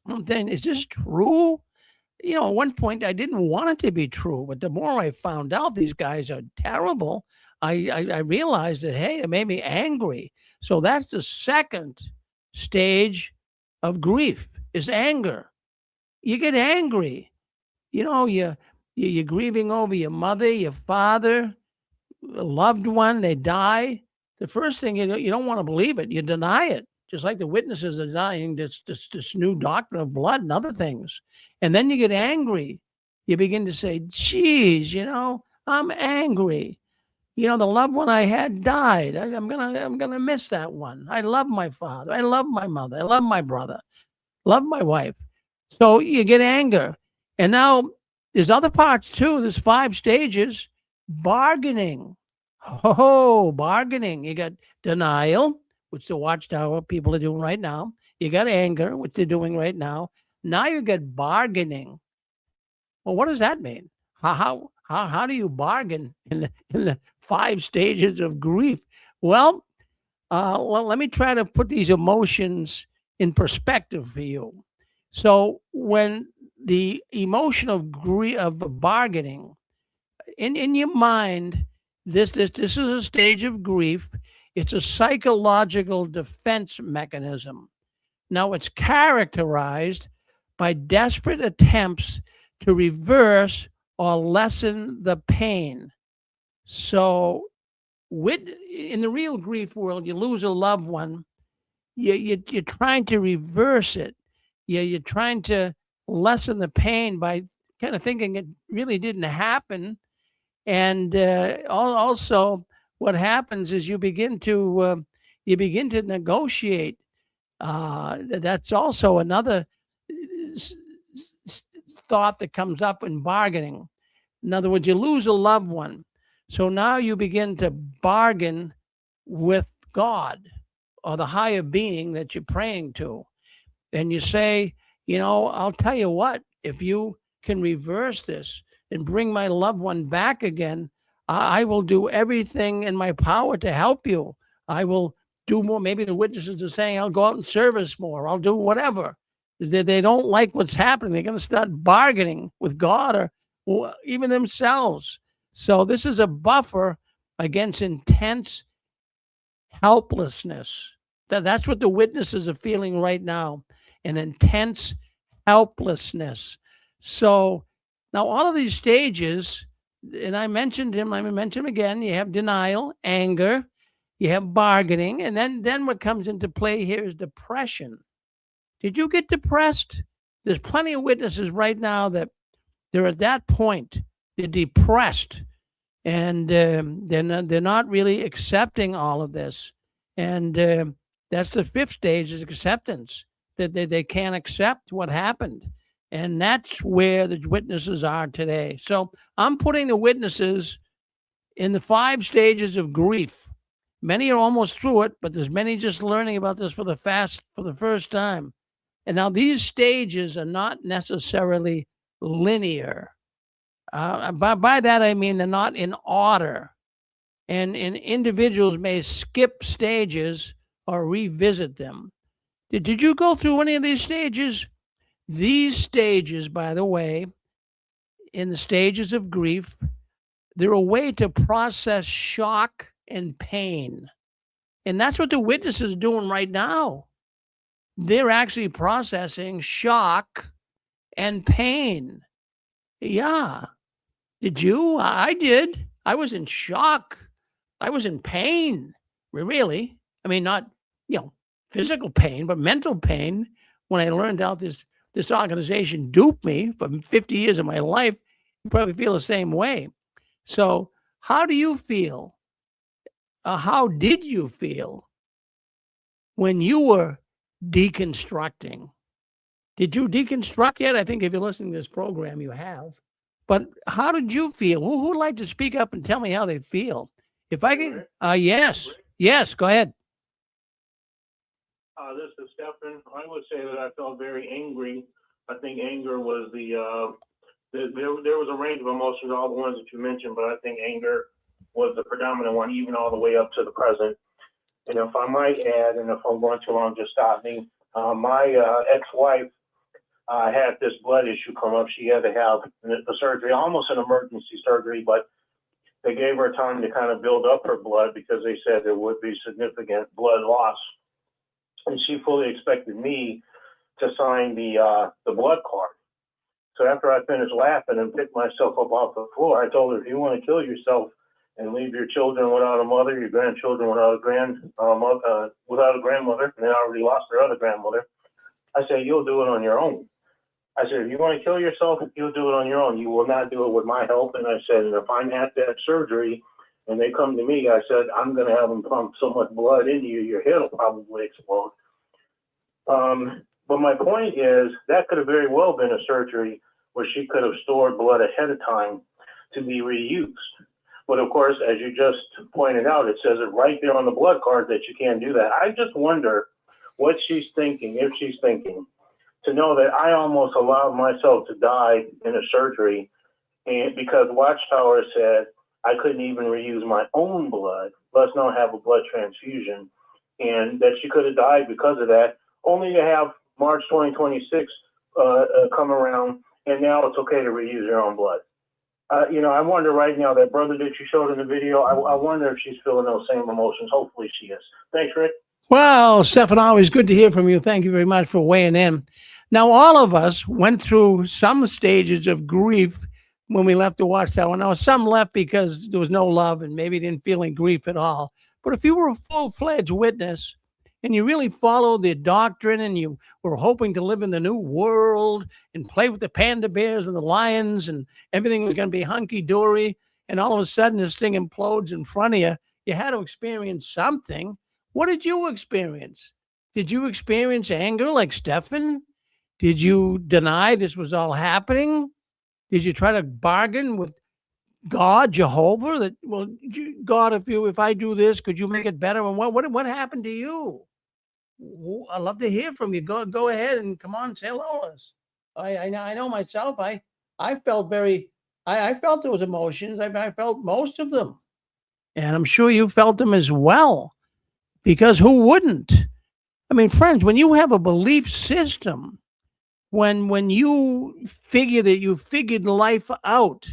I'm saying, is this true? You know, at one point I didn't want it to be true, but the more I found out these guys are terrible, I realized that, hey, it made me angry. So that's the second stage of grief, is anger. You get angry. You know, you're grieving over your mother, your father, a loved one, they die. The first thing, you don't want to believe it. You deny it, just like the witnesses are denying this new doctrine of blood and other things. And then you get angry. You begin to say, geez, you know, I'm angry. You know, the loved one I had died. I'm gonna miss that one. I love my father. I love my mother. I love my brother. Love my wife. So you get anger. And now there's other parts too. There's 5 stages. Bargaining. Oh, bargaining. You got denial, which the Watchtower people are doing right now. You got anger, which they're doing right now. Now you get bargaining. Well, what does that mean? How do you bargain in the 5 stages of grief? Well, let me try to put these emotions in perspective for you. So when the emotion of grief, of bargaining, in your mind, this is a stage of grief. It's a psychological defense mechanism. Now it's characterized by desperate attempts to reverse or lessen the pain. So in the real grief world, you lose a loved one, you're trying to reverse it. You're trying to lessen the pain by kind of thinking it really didn't happen. And also what happens is you begin to negotiate. That's also another thought that comes up in bargaining. In other words, you lose a loved one. So now you begin to bargain with God or the higher being that you're praying to. And you say, you know, I'll tell you what, if you can reverse this and bring my loved one back again, I will do everything in my power to help you. I will do more. Maybe the witnesses are saying, I'll go out and service more. I'll do whatever. They don't like what's happening. They're going to start bargaining with God or even themselves. So this is a buffer against intense helplessness. That's what the witnesses are feeling right now, an intense helplessness. So now all of these stages, and I mentioned him, let me mention him again. You have denial, anger, you have bargaining, and then what comes into play here is depression. Did you get depressed? There's plenty of witnesses right now that they're at that point. They're depressed, and they're not really accepting all of this. And that's the 5th stage, is acceptance, that they can't accept what happened. And that's where the witnesses are today. So I'm putting the witnesses in the 5 stages of grief. Many are almost through it, but there's many just learning about this for the first time. And now these stages are not necessarily linear. By that I mean they're not in order, and individuals may skip stages or revisit them. Did you go through any of these stages? These stages, by the way, in the stages of grief, they're a way to process shock and pain. And that's what the witnesses are doing right now. They're actually processing shock and pain. Yeah. Did you? I did. I was in shock. I was in pain. Really. I mean, not, physical pain, but mental pain when I learned out this organization duped me for 50 years of my life. You probably feel the same way. So how do you feel? How did you feel when you were deconstructing? Did you deconstruct yet? I think if you're listening to this program, you have. But how did you feel? Who would like to speak up and tell me how they feel? If I can, yes, go ahead. This is Stephen. I would say that I felt very angry. I think anger was there was a range of emotions, all the ones that you mentioned, but I think anger was the predominant one, even all the way up to the present. And if I might add, and if I'm going too long, just stop me. My ex-wife had this blood issue come up. She had to have the surgery, almost an emergency surgery, but they gave her time to kind of build up her blood because they said there would be significant blood loss. And she fully expected me to sign the blood card. So after I finished laughing and picked myself up off the floor, I told her, if you want to kill yourself and leave your children without a mother, your grandchildren without a grandmother, and they already lost their other grandmother, I said, you'll do it on your own. I said, if you want to kill yourself, you'll do it on your own. You will not do it with my help. And I said, and if I'm at that surgery and they come to me, I said, I'm going to have them pump so much blood into you, your head will probably explode. But my point is that could have very well been a surgery where she could have stored blood ahead of time to be reused. But of course, as you just pointed out, it says it right there on the blood card that you can't do that. I just wonder what she's thinking, if she's thinking, to know that I almost allowed myself to die in a surgery, and because Watchtower said I couldn't even reuse my own blood, let's not have a blood transfusion, and that she could have died because of that, only to have March 2026 come around, and now it's okay to reuse your own blood. I wonder right now, that brother that you showed in the video, I wonder if she's feeling those same emotions. Hopefully she is. Thanks, Rick. Well, Stephen, always good to hear from you. Thank you very much for weighing in. Now, all of us went through some stages of grief when we left the Watchtower. Now, some left because there was no love and maybe didn't feel any grief at all. But if you were a full-fledged witness and you really followed the doctrine and you were hoping to live in the new world and play with the panda bears and the lions and everything was going to be hunky-dory, and all of a sudden this thing implodes in front of you, you had to experience something. What did you experience? Did you experience anger like Stephen? Did you deny this was all happening? Did you try to bargain with God, Jehovah, that, well, God, if I do this, could you make it better? And what happened to you? I'd love to hear from you. Go ahead and come on, say hello to us. I know myself. I felt I felt those emotions. I felt most of them, and I'm sure you felt them as well. Because who wouldn't? I mean, friends, when you have a belief system, when you figure that you figured life out,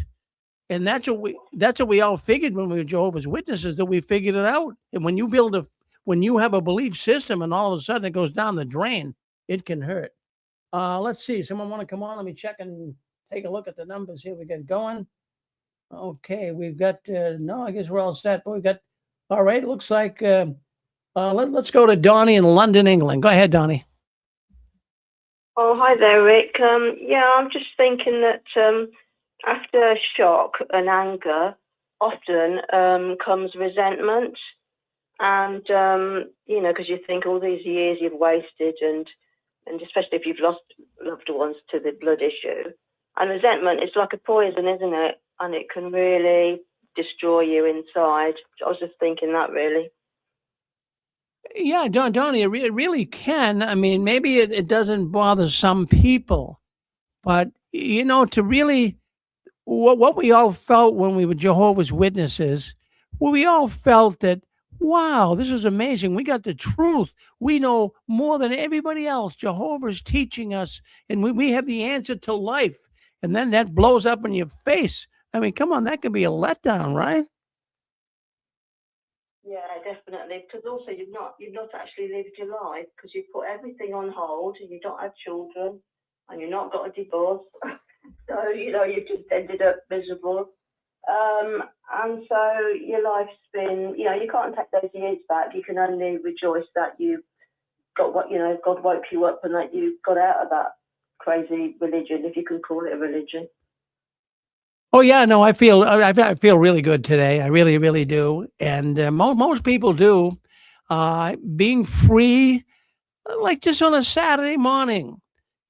and that's what we all figured when we were Jehovah's Witnesses, that we figured it out. And when you have a belief system and all of a sudden it goes down the drain, it can hurt. Let's see. Someone want to come on? Let me check and take a look at the numbers here. We get going. Okay, we've got no. I guess we're all set. But we've got all right. It looks like. Let's go to Donnie in London, England. Go ahead, Donnie. Oh, hi there, Rick. I'm just thinking that after shock and anger, often comes resentment. And, because you think all these years you've wasted, and especially if you've lost loved ones to the blood issue. And resentment is like a poison, isn't it? And it can really destroy you inside. I was just thinking that, really. Yeah, Donnie, it really can. I mean, maybe it doesn't bother some people, but to really what we all felt when we were Jehovah's Witnesses, we all felt that, wow, this is amazing. We got the truth. We know more than everybody else. Jehovah's teaching us, and we have the answer to life. And then that blows up in your face. I mean, come on, that could be a letdown, right? Yeah, definitely. Because also you've not actually lived your life, because you put everything on hold, and you don't have children, and you've not got a divorce. So you've just ended up miserable. And so your life's been, you can't take those years back. You can only rejoice that you got what, God woke you up and that you got out of that crazy religion, if you can call it a religion. Oh yeah, no, I feel really good today. I really, really do, and most people do. Being free, like just on a Saturday morning,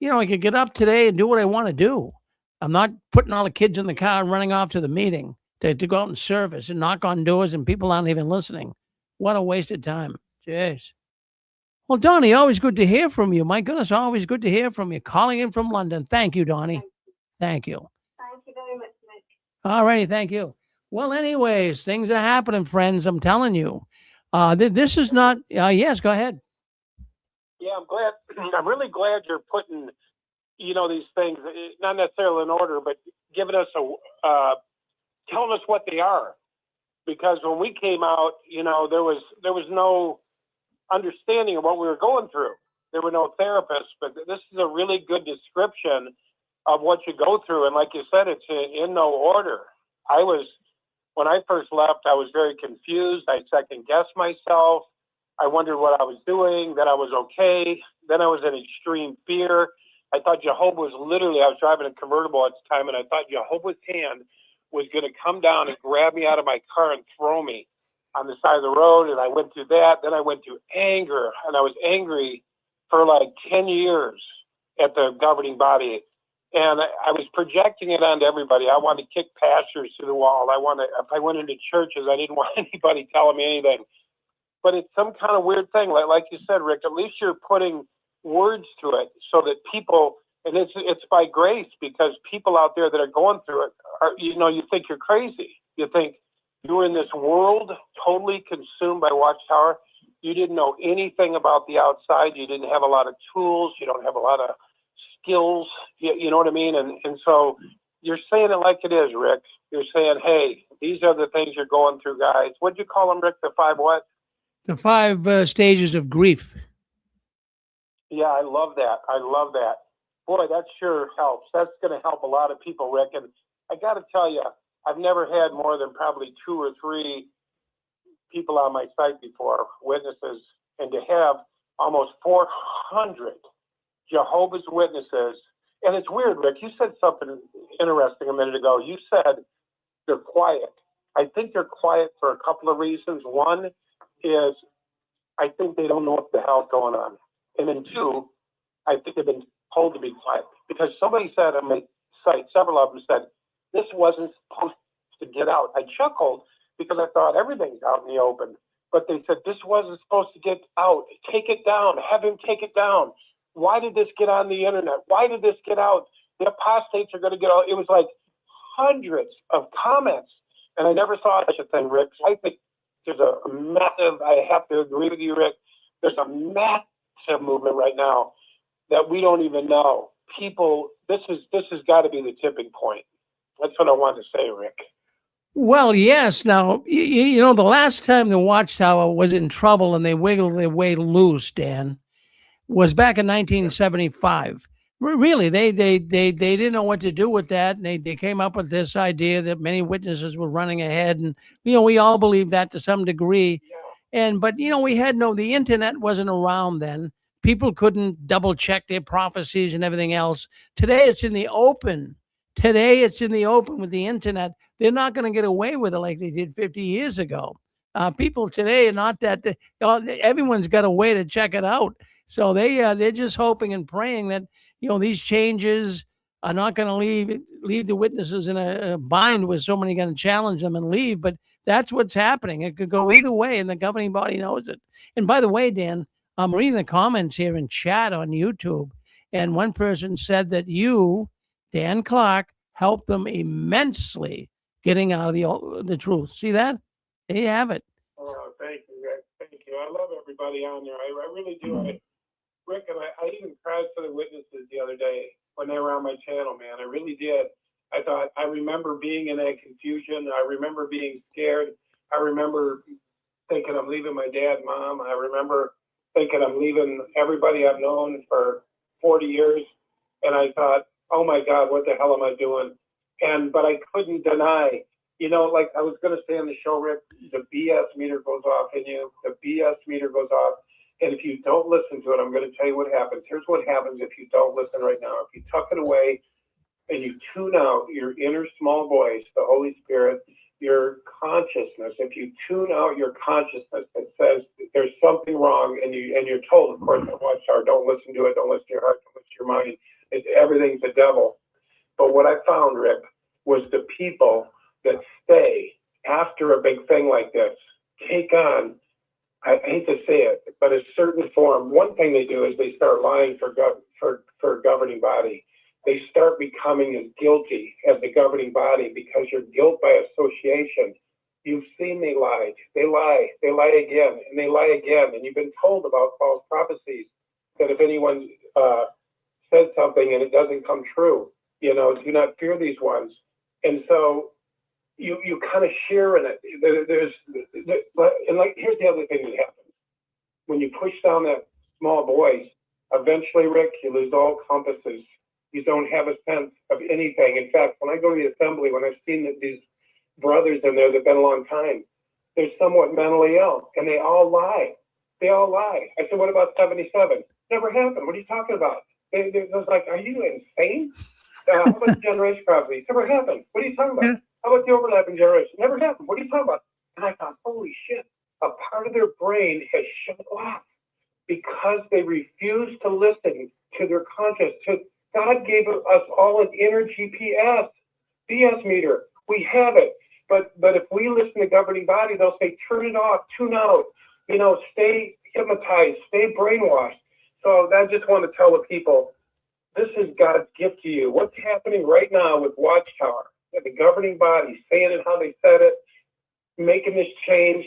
I could get up today and do what I want to do. I'm not putting all the kids in the car and running off to the meeting to go out and service and knock on doors and people aren't even listening. What a waste of time. Jeez. Well, Donnie, always good to hear from you. My goodness, always good to hear from you. Calling in from London. Thank you, Donnie. Thank you. Thank you very much, Nick. All righty, thank you. Well, anyways, things are happening, friends. I'm telling you. This is not. Yes, go ahead. Yeah, I'm glad. I'm really glad you're putting, these things, not necessarily in order, but giving us telling us what they are. Because when we came out, there was no understanding of what we were going through. There were no therapists, but this is a really good description of what you go through. And like you said, it's in no order. When I first left, I was very confused. I second guessed myself. I wondered what I was doing, that I was okay. Then I was in extreme fear. I thought Jehovah was I was driving a convertible at the time, and I thought Jehovah's hand was going to come down and grab me out of my car and throw me on the side of the road. And I went through that. Then I went through anger, and I was angry for like 10 years at the governing body. And I was projecting it onto everybody. I wanted to kick pastors to the wall. If I went into churches, I didn't want anybody telling me anything. But it's some kind of weird thing. Like you said, Rick, at least you're putting words to it so that people, and it's by grace, because people out there that are going through it are, you think you're crazy. You think you were in this world totally consumed by Watchtower. You didn't know anything about the outside. You didn't have a lot of tools. You don't have a lot of skills. You know what I mean? And so you're saying it like it is, Rick. You're saying, hey, these are the things you're going through, guys. What'd you call them, Rick? The 5 what? The 5 stages of grief. Yeah, I love that. I love that. Boy, that sure helps. That's going to help a lot of people, Rick. And I got to tell you, I've never had more than probably 2 or 3 people on my site before, witnesses, and to have almost 400 Jehovah's Witnesses. And it's weird, Rick. You said something interesting a minute ago. You said they're quiet. I think they're quiet for a couple of reasons. One is I think they don't know what the hell's going on. And then 2, I think they've been told to be quiet. Because somebody said on my site, several of them said, this wasn't supposed to get out. I chuckled because I thought everything's out in the open. But they said, this wasn't supposed to get out. Take it down. Have him take it down. Why did this get on the internet? Why did this get out? The apostates are going to get out. It was like hundreds of comments. And I never saw such a thing, Rick. So I think there's a massive, I have to agree with you, Rick, there's a massive movement right now that we don't even know. People, this has got to be the tipping point. That's what I wanted to say, Rick. Well, yes. Now, the last time the Watchtower was in trouble and they wiggled their way loose, Dan, was back in 1975. Really, they didn't know what to do with that. And they came up with this idea that many witnesses were running ahead. And, we all believe that to some degree. But we had the internet wasn't around then. People couldn't double check their prophecies and everything else. Today, it's in the open. Today, it's in the open with the internet. They're not going to get away with it like they did 50 years ago. People today are not that. Everyone's got a way to check it out. So they're just hoping and praying that these changes are not going to leave the witnesses in a bind where so many going to challenge them and leave. But that's what's happening. It could go either way, and the governing body knows it. And by the way, Dan, I'm reading the comments here in chat on YouTube, and one person said that you, Dan Clark, helped them immensely getting out of the truth. See that? There you have it. Oh, thank you, Rick. Thank you. I love everybody on there. I really do. Rick, and I even cried for the witnesses the other day when they were on my channel, man. I really did. I remember being in that confusion. I remember being scared. I remember thinking I'm leaving my dad, mom. I remember thinking I'm leaving everybody I've known for 40 years. And I thought, oh my God, what the hell am I doing? But I couldn't deny, like I was going to say on the show, Rick, the BS meter goes off in you. The BS meter goes off. And if you don't listen to it, I'm going to tell you what happens. Here's what happens if you don't listen right now. If you tuck it away and you tune out your inner small voice, the Holy Spirit, your consciousness, if you tune out your consciousness that says there's something wrong, and you're told, of course, at Watchtower, don't listen to it, don't listen to your heart, don't listen to your mind, everything's the devil. But what I found, Rick, was the people that stay after a big thing like this take on, I hate to say it, but a certain form. One thing they do is they start lying for governing body. They start becoming as guilty as the governing body because you're guilt by association. You've seen they lied. They lie again, and they lie again. And you've been told about false prophecies that if anyone says something and it doesn't come true, do not fear these ones. And so you kind of share in it. Here's the other thing that happens. When you push down that small voice, eventually, Rick, you lose all compasses. You don't have a sense of anything. In fact, when I go to the assembly, when I've seen that these brothers in there that've been a long time, they're somewhat mentally ill, and they all lie. They all lie. I said, what about 77? Never happened. What are you talking about? They was like, are you insane? How about the generation prophecy? Never happened. What are you talking about? How about the overlapping generation? Never happened. What are you talking about? And I thought, holy shit, a part of their brain has shut off because they refuse to listen to their conscience. God gave us all an inner GPS, BS meter. We have it. But if we listen to governing body, they'll say, turn it off, tune out, stay hypnotized, stay brainwashed. So I just want to tell the people, this is God's gift to you. What's happening right now with Watchtower, the governing body, saying it how they said it, making this change,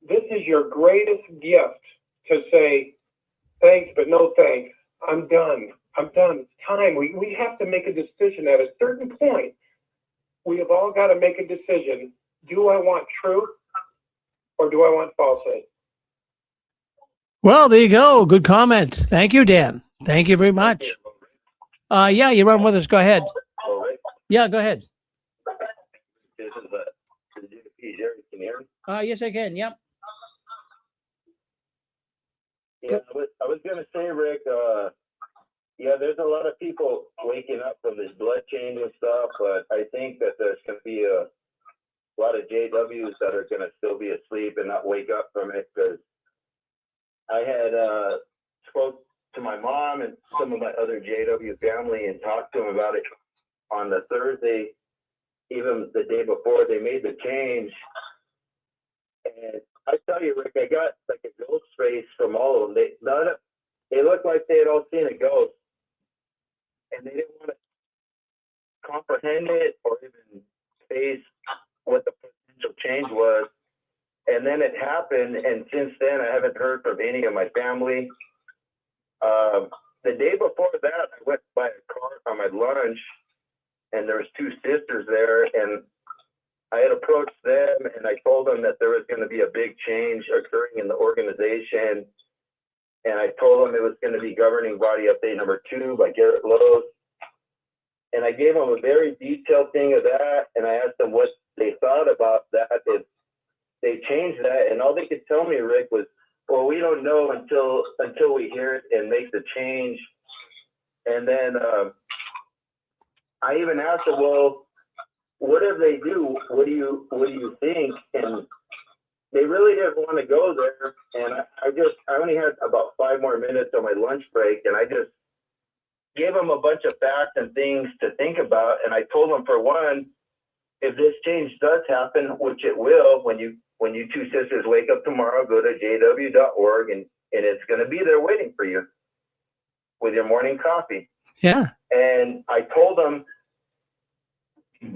this is your greatest gift to say, thanks, but no thanks. I'm done. It's time. We have to make a decision at a certain point. We have all got to make a decision. Do I want truth or do I want falsehood? Well, there you go. Good comment. Thank you, Dan. Thank you very much. Yeah, you're on with us. Go ahead. Yeah, go ahead. This is Jerry. Can you hear me? Yes, I can. Yep. Yeah, I was going to say, Rick, there's a lot of people waking up from this blood change and stuff, but I think that there's going to be a lot of JWs that are going to still be asleep and not wake up from it, because I had spoke to my mom and some of my other JW family and talked to them about it on the Thursday, even the day before they made the change. And I tell you, Rick, I got like a ghost face from all of them. They looked like they had all seen a ghost, and they didn't want to comprehend it or even face what the potential change was. And then it happened, and since then I haven't heard from any of my family. The day before that, I went by a car on my lunch, and there was two sisters there, and I had approached them, and I told them that there was going to be a big change occurring in the organization, and I told them it was going to be Governing Body Update number 2 by Garrett Lowe's, and I gave them a very detailed thing of that, and I asked them what they thought about that, if they changed that, and all they could tell me, Rick, was, well, we don't know until we hear it and make the change. And then I even asked them, well, what if they do? What do you think? And they really didn't want to go there. And I only had about 5 more minutes on my lunch break, and I gave them a bunch of facts and things to think about. And I told them, for one, if this change does happen, which it will, when you two sisters wake up tomorrow, go to jw.org and it's going to be there waiting for you with your morning coffee. Yeah. And I told them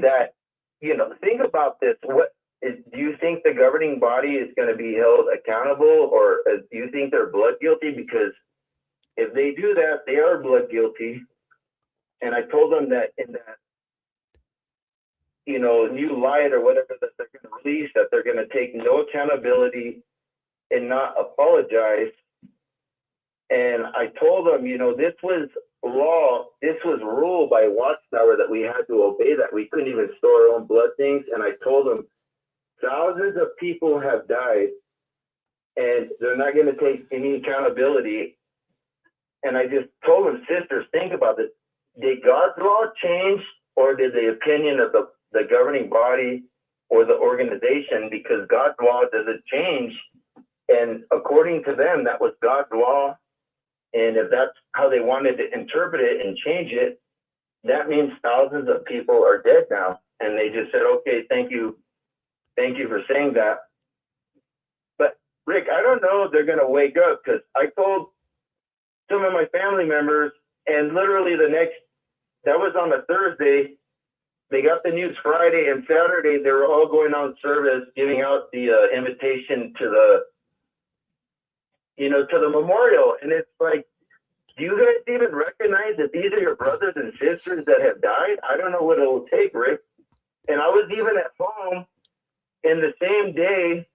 that, think about this. Do you think the governing body is going to be held accountable, or do you think they're blood guilty? Because if they do that, they are blood guilty. And I told them that in that, new light or whatever that they're going to release, that they're going to take no accountability and not apologize. And I told them, this was law, this was rule by Watchtower that we had to obey, that we couldn't even store our own blood things. And I told them thousands of people have died and they're not going to take any accountability. And I just told them, sisters, think about this. Did God's law change, or did the opinion of the governing body or the organization? Because God's law doesn't change. And according to them, that was God's law. And if that's how they wanted to interpret it and change it, that means thousands of people are dead now. And they just said, okay, thank you. Thank you for saying that. But Rick, I don't know if they're going to wake up, because I told some of my family members, and literally that was on a Thursday, they got the news Friday, and Saturday they were all going on service, giving out the invitation to the memorial. And it's like, do you guys even recognize that these are your brothers and sisters that have died? I don't know what it'll take, Rick. And I was even at home, in the same day,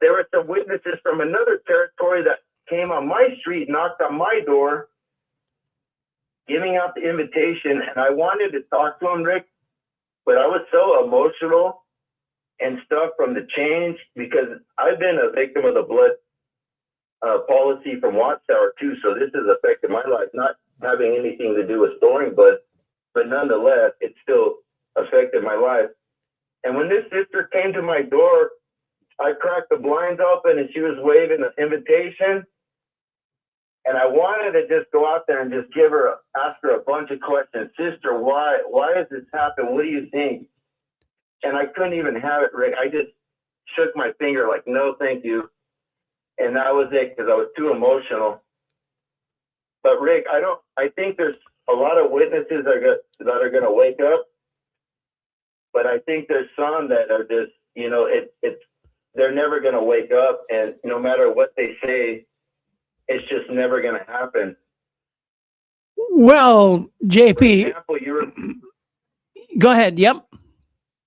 there were some witnesses from another territory that came on my street, knocked on my door, giving out the invitation. And I wanted to talk to them, Rick, but I was so emotional and stuff from the change, because I've been a victim of the blood policy from Watchtower too. So this has affected my life, not having anything to do with storing blood, but nonetheless, it still affected my life. And when this sister came to my door, I cracked the blinds open and she was waving an invitation. And I wanted to just go out there and just ask her a bunch of questions. Sister, why has this happened? What do you think? And I couldn't even have it, Rick. I just shook my finger like, no, thank you. And that was it, because I was too emotional. But Rick, I think there's a lot of witnesses that are going to wake up. But I think there's some that are just, they're never going to wake up. And no matter what they say, it's just never going to happen. Well, JP, For example, go ahead. Yep.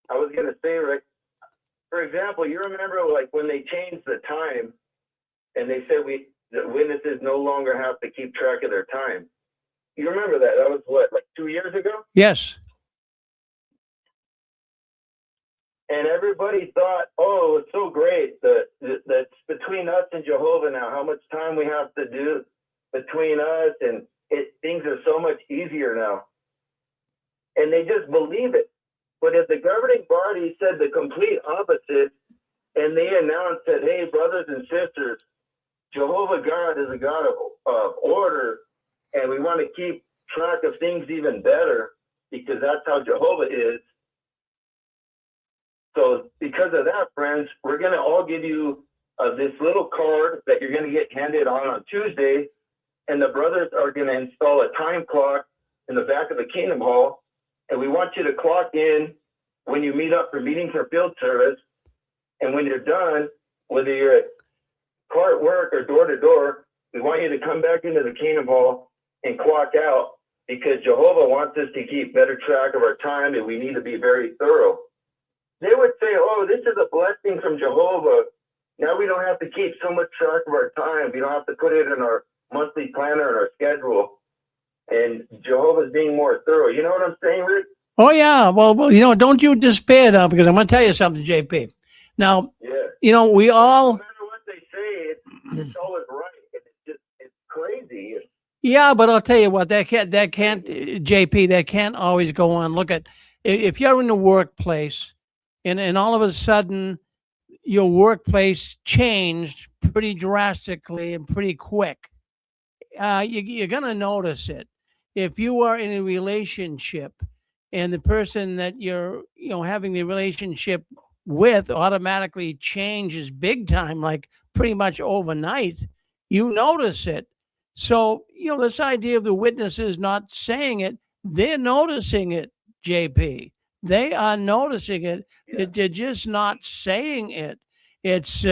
I was going to say, Rick, for example, you remember like when they changed the time and they said the witnesses no longer have to keep track of their time. You remember that? That was what, like 2 years ago? Yes. And everybody thought, oh, it's so great that's between us and Jehovah now, how much time we have to do between us, and things are so much easier now. And they just believe it. But if the governing body said the complete opposite, and they announced that, hey, brothers and sisters, Jehovah God is a God of order, and we want to keep track of things even better, because that's how Jehovah is. So because of that, friends, we're going to all give you this little card that you're going to get handed on Tuesday, and the brothers are going to install a time clock in the back of the Kingdom Hall, and we want you to clock in when you meet up for meetings or field service, and when you're done, whether you're at car at work or door to door, we want you to come back into the Kingdom Hall and clock out, because Jehovah wants us to keep better track of our time, and we need to be very thorough. They would say, oh, this is a blessing from Jehovah. Now we don't have to keep so much track of our time. We don't have to put it in our monthly planner and our schedule. And Jehovah's being more thorough. You know what I'm saying, Rick? Oh, yeah. Well, don't you despair now, because I'm going to tell you something, JP. Now, we all... No matter what they say, it's always right. It's crazy. Yeah, but I'll tell you what, that can't, JP, that can't always go on. Look at, if you're in the workplace and all of a sudden your workplace changed pretty drastically and pretty quick, you're going to notice it. if you are in a relationship and the person that you're, having the relationship with automatically changes big time, like pretty much overnight, you notice it. So, this idea of the witnesses not saying it, they're noticing it, JP. They are noticing it. They're just not saying it. It's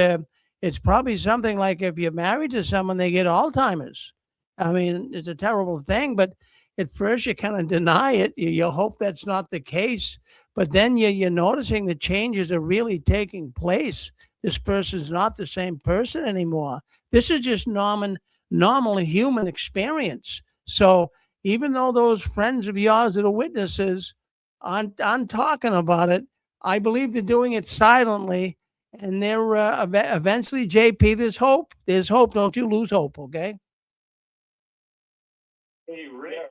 it's probably something like if you're married to someone, they get Alzheimer's. I mean, it's a terrible thing, but at first you kind of deny it. You hope that's not the case, but then you're noticing the changes are really taking place. This person's not the same person anymore. This is just normal human experience. So even though those friends of yours that are witnesses aren't talking about it, I believe they're doing it silently. And they're eventually, JP, there's hope. There's hope. Don't you lose hope, okay? Hey, Rick.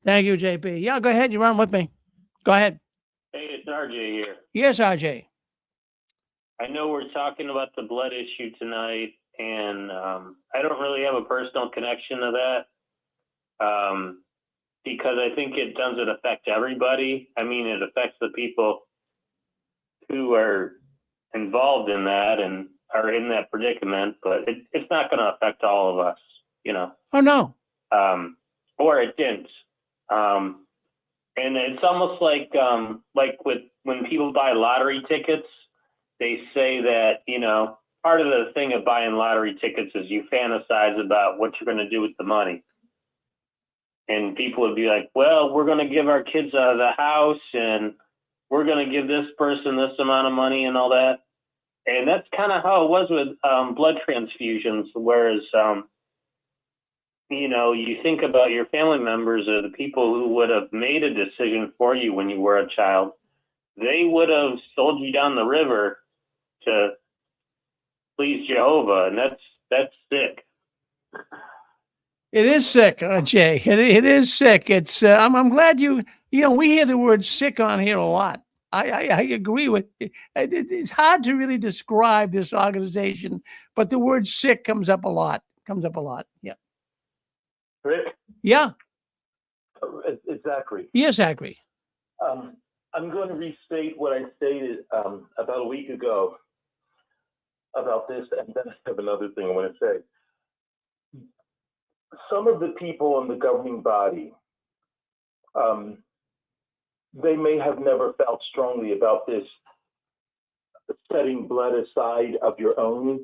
Thank you, JP. Yeah, go ahead. You're on with me. Go ahead. Hey, it's RJ here. Yes, RJ. I know we're talking about the blood issue tonight, and I don't really have a personal connection to that because I think it doesn't affect everybody. I mean, it affects the people who are involved in that and are in that predicament, but it's not going to affect all of us, Oh, no. Or it didn't. And it's almost like with when people buy lottery tickets, they say that, part of the thing of buying lottery tickets is you fantasize about what you're going to do with the money. And people would be like, well, we're going to give our kids the house and we're going to give this person this amount of money and all that. And that's kind of how it was with blood transfusions, whereas, you think about your family members or the people who would have made a decision for you when you were a child. They would have sold you down the river to please Jehovah, and that's sick. It is sick, Jay. It is sick. It's I'm glad we hear the word sick on here a lot. I agree with it. It's hard to really describe this organization, but the word sick comes up a lot. Yeah. Rick? Yeah. It's Zachary. Yes, Zachary. I'm going to restate what I stated about a week ago about this, and then I have another thing I want to say. Some of the people in the governing body, they may have never felt strongly about this setting blood aside of your own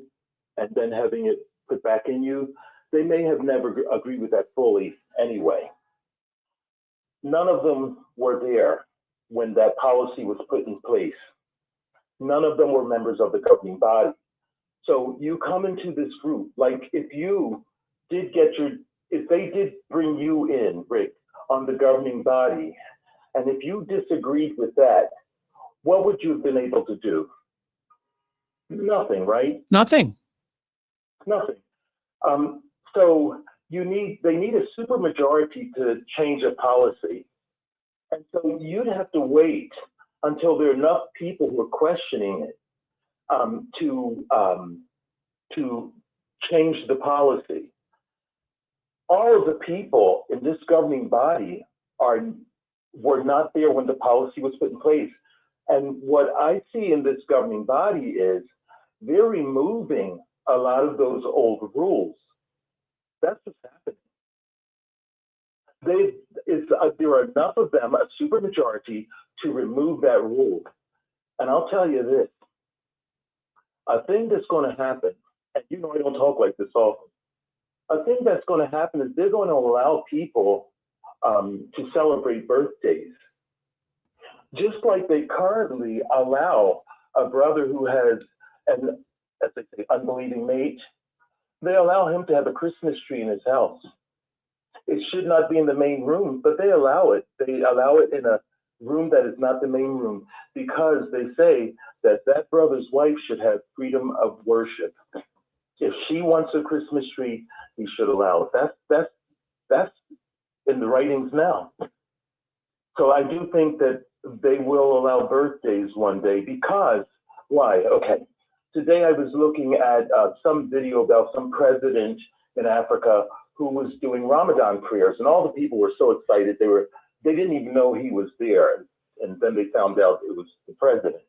and then having it put back in you. They may have never agreed with that fully anyway. None of them were there when that policy was put in place. None of them were members of the governing body. So you come into this group, like if they did bring you in, Rick, on the governing body, and if you disagreed with that, what would you have been able to do? Nothing, right? Nothing. Nothing. So they need a supermajority to change a policy. And so you'd have to wait until there are enough people who are questioning it to change the policy. All of the people in this governing body were not there when the policy was put in place. And what I see in this governing body is they're removing a lot of those old rules. That's what's happening. There are enough of them, a supermajority, to remove that rule. And I'll tell you this, a thing that's going to happen, and I don't talk like this often, a thing that's going to happen is they're going to allow people to celebrate birthdays. Just like they currently allow a brother who has an, as they say, unbelieving mate, they allow him to have a Christmas tree in his house. It should not be in the main room, but they allow it. They allow it in a room that is not the main room because they say that that brother's wife should have freedom of worship. If she wants a Christmas tree, he should allow it. That's in the writings now. So I do think that they will allow birthdays one day because, why? Okay. Today I was looking at some video about some president in Africa who was doing Ramadan prayers, and all the people were so excited. They didn't even know he was there, and then they found out it was the president.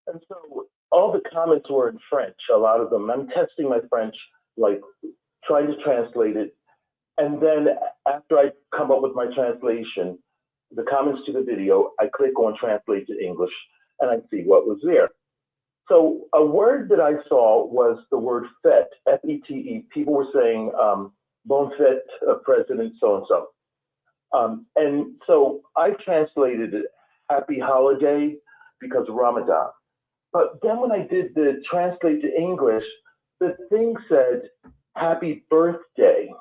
And so all the comments were in French, a lot of them. I'm testing my French, like trying to translate it. And then after I come up with my translation, the comments to the video, I click on translate to English and I see what was there. So a word that I saw was the word fete, F-E-T-E. People were saying, bon fete, President so-and-so. And so I translated it, happy holiday, because of Ramadan. But then when I did the translate to English, the thing said, happy birthday.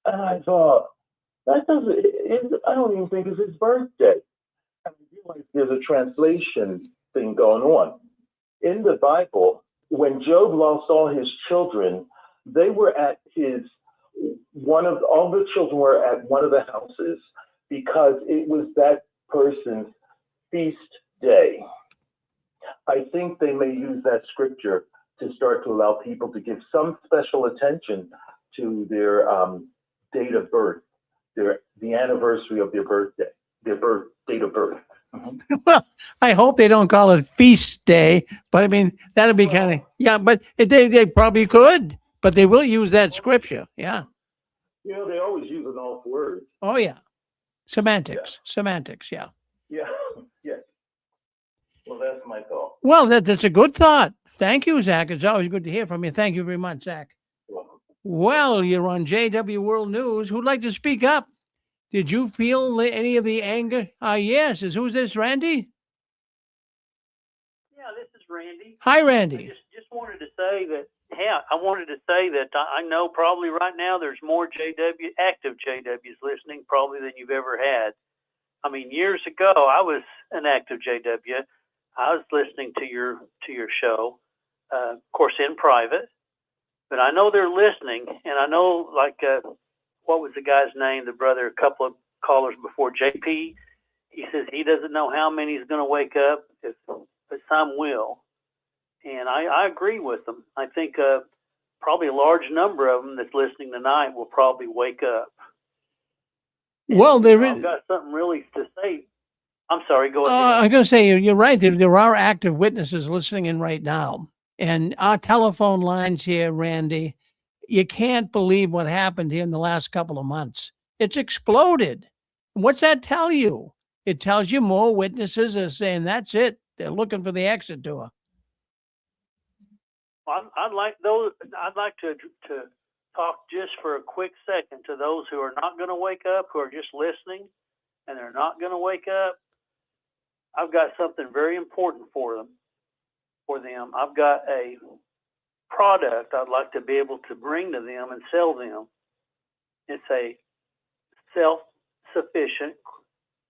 And I thought, I don't even think it's his birthday. And I realized there's a translation thing going on. In the Bible, when Job lost all his children, they were at all the children were at one of the houses because it was that person's feast day. I think they may use that scripture to start to allow people to give some special attention to their date of birth, the anniversary of their birthday, their date of birth. Mm-hmm. Well, I hope they don't call it feast day, but I mean, that'd be kind of, yeah, but they probably could, but they will use that scripture. Yeah. You know, they always use an off word. Oh, yeah. Semantics. Yeah. Yeah. Yeah. Well, that's my thought. Well, that's a good thought. Thank you, Zach. It's always good to hear from you. Thank you very much, Zach. Well, you're on JW World News. Who'd like to speak up? Did you feel any of the anger? Yes. Who's this, Randy? Yeah, this is Randy. Hi, Randy. I just wanted to say that, I know probably right now there's more active JWs listening probably than you've ever had. I mean, years ago, I was an active JW. I was listening to your show, of course, in private. But I know they're listening, and I know, like, what was the guy's name? The brother, a couple of callers before, JP. He says he doesn't know how many is going to wake up, but some will. And I agree with them. I think probably a large number of them that's listening tonight will probably wake up. Well, I've got something really to say. I'm sorry, go ahead. I'm going to say you're right. There are active witnesses listening in right now. And our telephone lines here, Randy, you can't believe what happened here in the last couple of months. It's exploded. What's that tell you? It tells you more witnesses are saying that's it. They're looking for the exit door. I'd like to talk just for a quick second to those who are not going to wake up, who are just listening, and they're not going to wake up. I've got something very important for them. I've got a product I'd like to be able to bring to them and sell them. It's a self-sufficient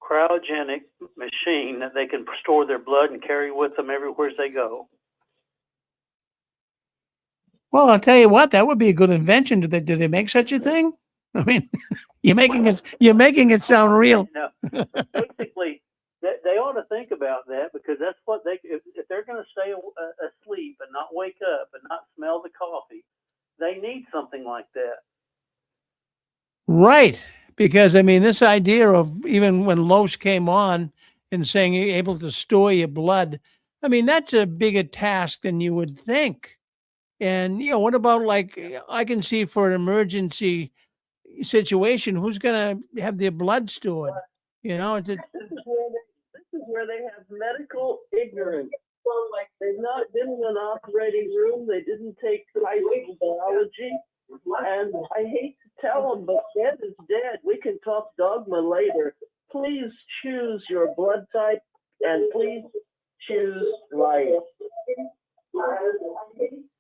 cryogenic machine that they can store their blood and carry with them everywhere they go. Well, I'll tell you what, that would be a good invention. Do they make such a thing? I mean, you're making it sound real. No, basically, they ought to think about that, because that's what if they're going to stay asleep and not wake up and not smell the coffee, they need something like that. Right. Because, I mean, this idea of even when Los came on and saying you're able to store your blood, I mean, that's a bigger task than you would think. And, what about, like, I can see for an emergency situation, who's going to have their blood stored? It's This is where they have medical ignorance. Like, they've not been in an operating room. They didn't take high school biology. And I hate to tell them, but dead is dead. We can talk dogma later. Please choose your blood type, and please choose life.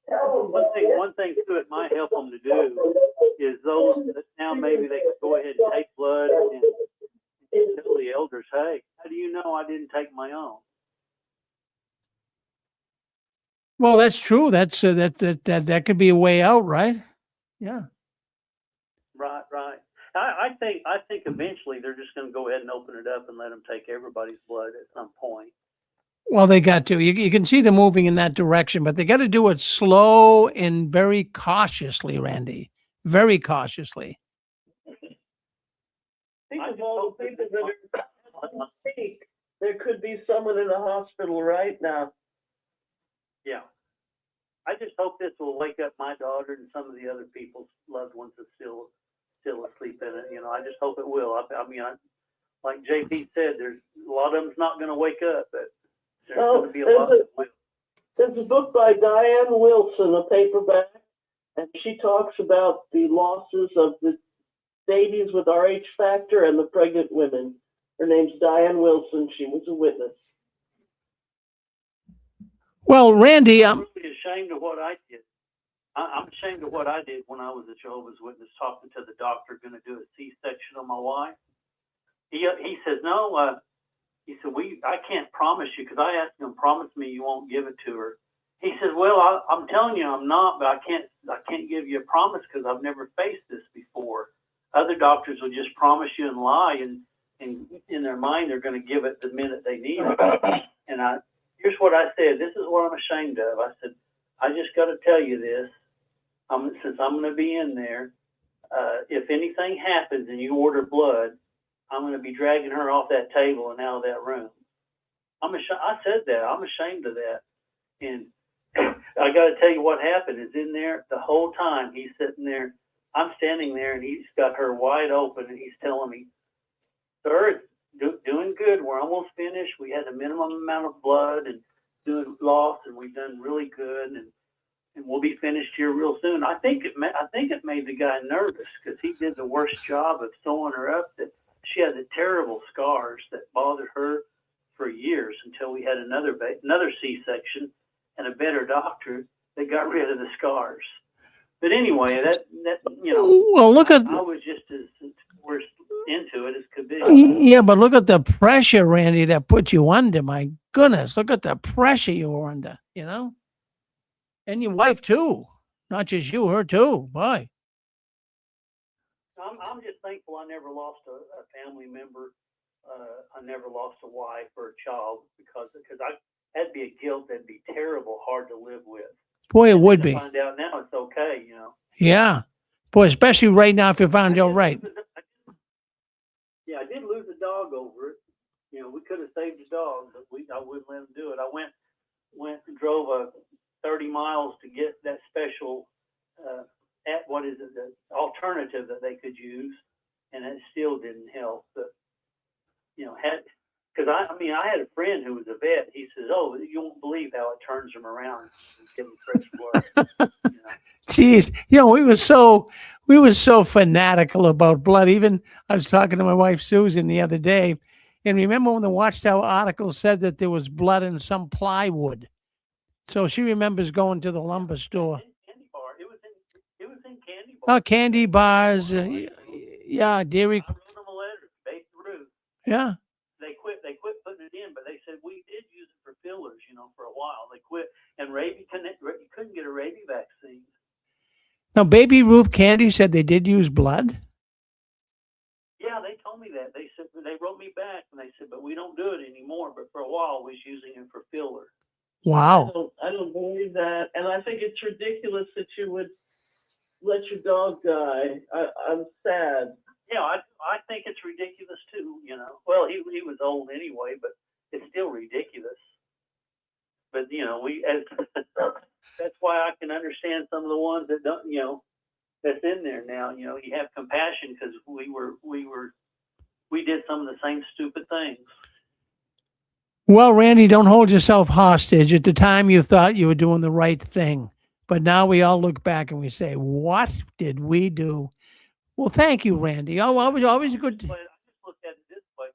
One thing too, it might help them to do is those that now maybe they can go ahead and take blood and tell the elders, hey, how do you know I didn't take my own? Well, that's true. That's that could be a way out, right? Yeah. Right. I think eventually they're just going to go ahead and open it up and let them take everybody's blood at some point. Well, they got to. You can see them moving in that direction, but they got to do it slow and very cautiously, Randy. very cautiously. Think of all the people that are sick. There could be someone in the hospital right now. Yeah. I just hope this will wake up my daughter and some of the other people's loved ones that still asleep in it. I just hope it will. Like JP said, there's a lot of them's not going to wake up, but there's going to be a lot that will. There's a book by Diane Wilson, a paperback, and she talks about the losses of the babies with RH factor and the pregnant women. Her name's Diane Wilson. She was a witness. Well, Randy, I'm really ashamed of what I did. I'm ashamed of what I did when I was a Jehovah's Witness, talking to the doctor, going to do a C-section on my wife. He says, no, he said, I can't promise you, because I asked him, promise me you won't give it to her. He says, well, I'm telling you I'm not, but I can't give you a promise because I've never faced this before. Other doctors will just promise you and lie, and in their mind they're going to give it the minute they need it. And here's what I said. This is what I'm ashamed of. I said, I just got to tell you this. Since I'm going to be in there, if anything happens and you order blood, I'm going to be dragging her off that table and out of that room. I said that. I'm ashamed of that. And I got to tell you what happened is in there the whole time he's sitting there. I'm standing there and he's got her wide open and he's telling me, sir, it's doing good. We're almost finished. We had a minimum amount of blood and doing loss, and we've done really good, and we'll be finished here real soon. I think it made the guy nervous because he did the worst job of sewing her up. That she had the terrible scars that bothered her for years until we had another C-section and a better doctor that got rid of the scars. But anyway, that well, look at. I was just as worse into it as could be. Yeah, but look at the pressure, Randy, that put you under. My goodness, look at the pressure you were under. And your wife too, not just you, her too. Boy. I'm just thankful I never lost a family member. I never lost a wife or a child because that'd be a guilt that'd be terrible, hard to live with. Boy, it would be. To find out now it's okay, Yeah. Boy, especially right now if you found out right. Yeah, I did lose a dog over it. We could have saved the dog, but I wouldn't let him do it. I went and drove 30 miles to get that special the alternative that they could use, and it still didn't help. But because I had a friend who was a vet. He says, "Oh, you won't believe how it turns them around and give them fresh blood." Jeez, we were so fanatical about blood. Even I was talking to my wife Susan the other day, and remember when the Watchtower article said that there was blood in some plywood. So she remembers going to the lumber store. Candy bar. It was in candy bars. Oh, candy bars. Yeah, dairy. I wrote them a letter, Babe Ruth. Yeah. They quit putting it in, but they said we did use it for fillers, for a while. They quit, and you couldn't get a rabies vaccine. Now, Baby Ruth Candy said they did use blood. Yeah, they told me that. They said they wrote me back and they said, but we don't do it anymore. But for a while, we was using it for filler. Wow. I don't believe that, and I think it's ridiculous that you would let your dog die. I'm sad. Yeah, I think it's ridiculous too. Well, he was old anyway, but it's still ridiculous. But that's why I can understand some of the ones that don't. That's in there now. You have compassion because we did some of the same stupid things. Well, Randy, don't hold yourself hostage. At the time, you thought you were doing the right thing. But now we all look back and we say, what did we do? Well, thank you, Randy. Oh, always good. I just looked at it this way.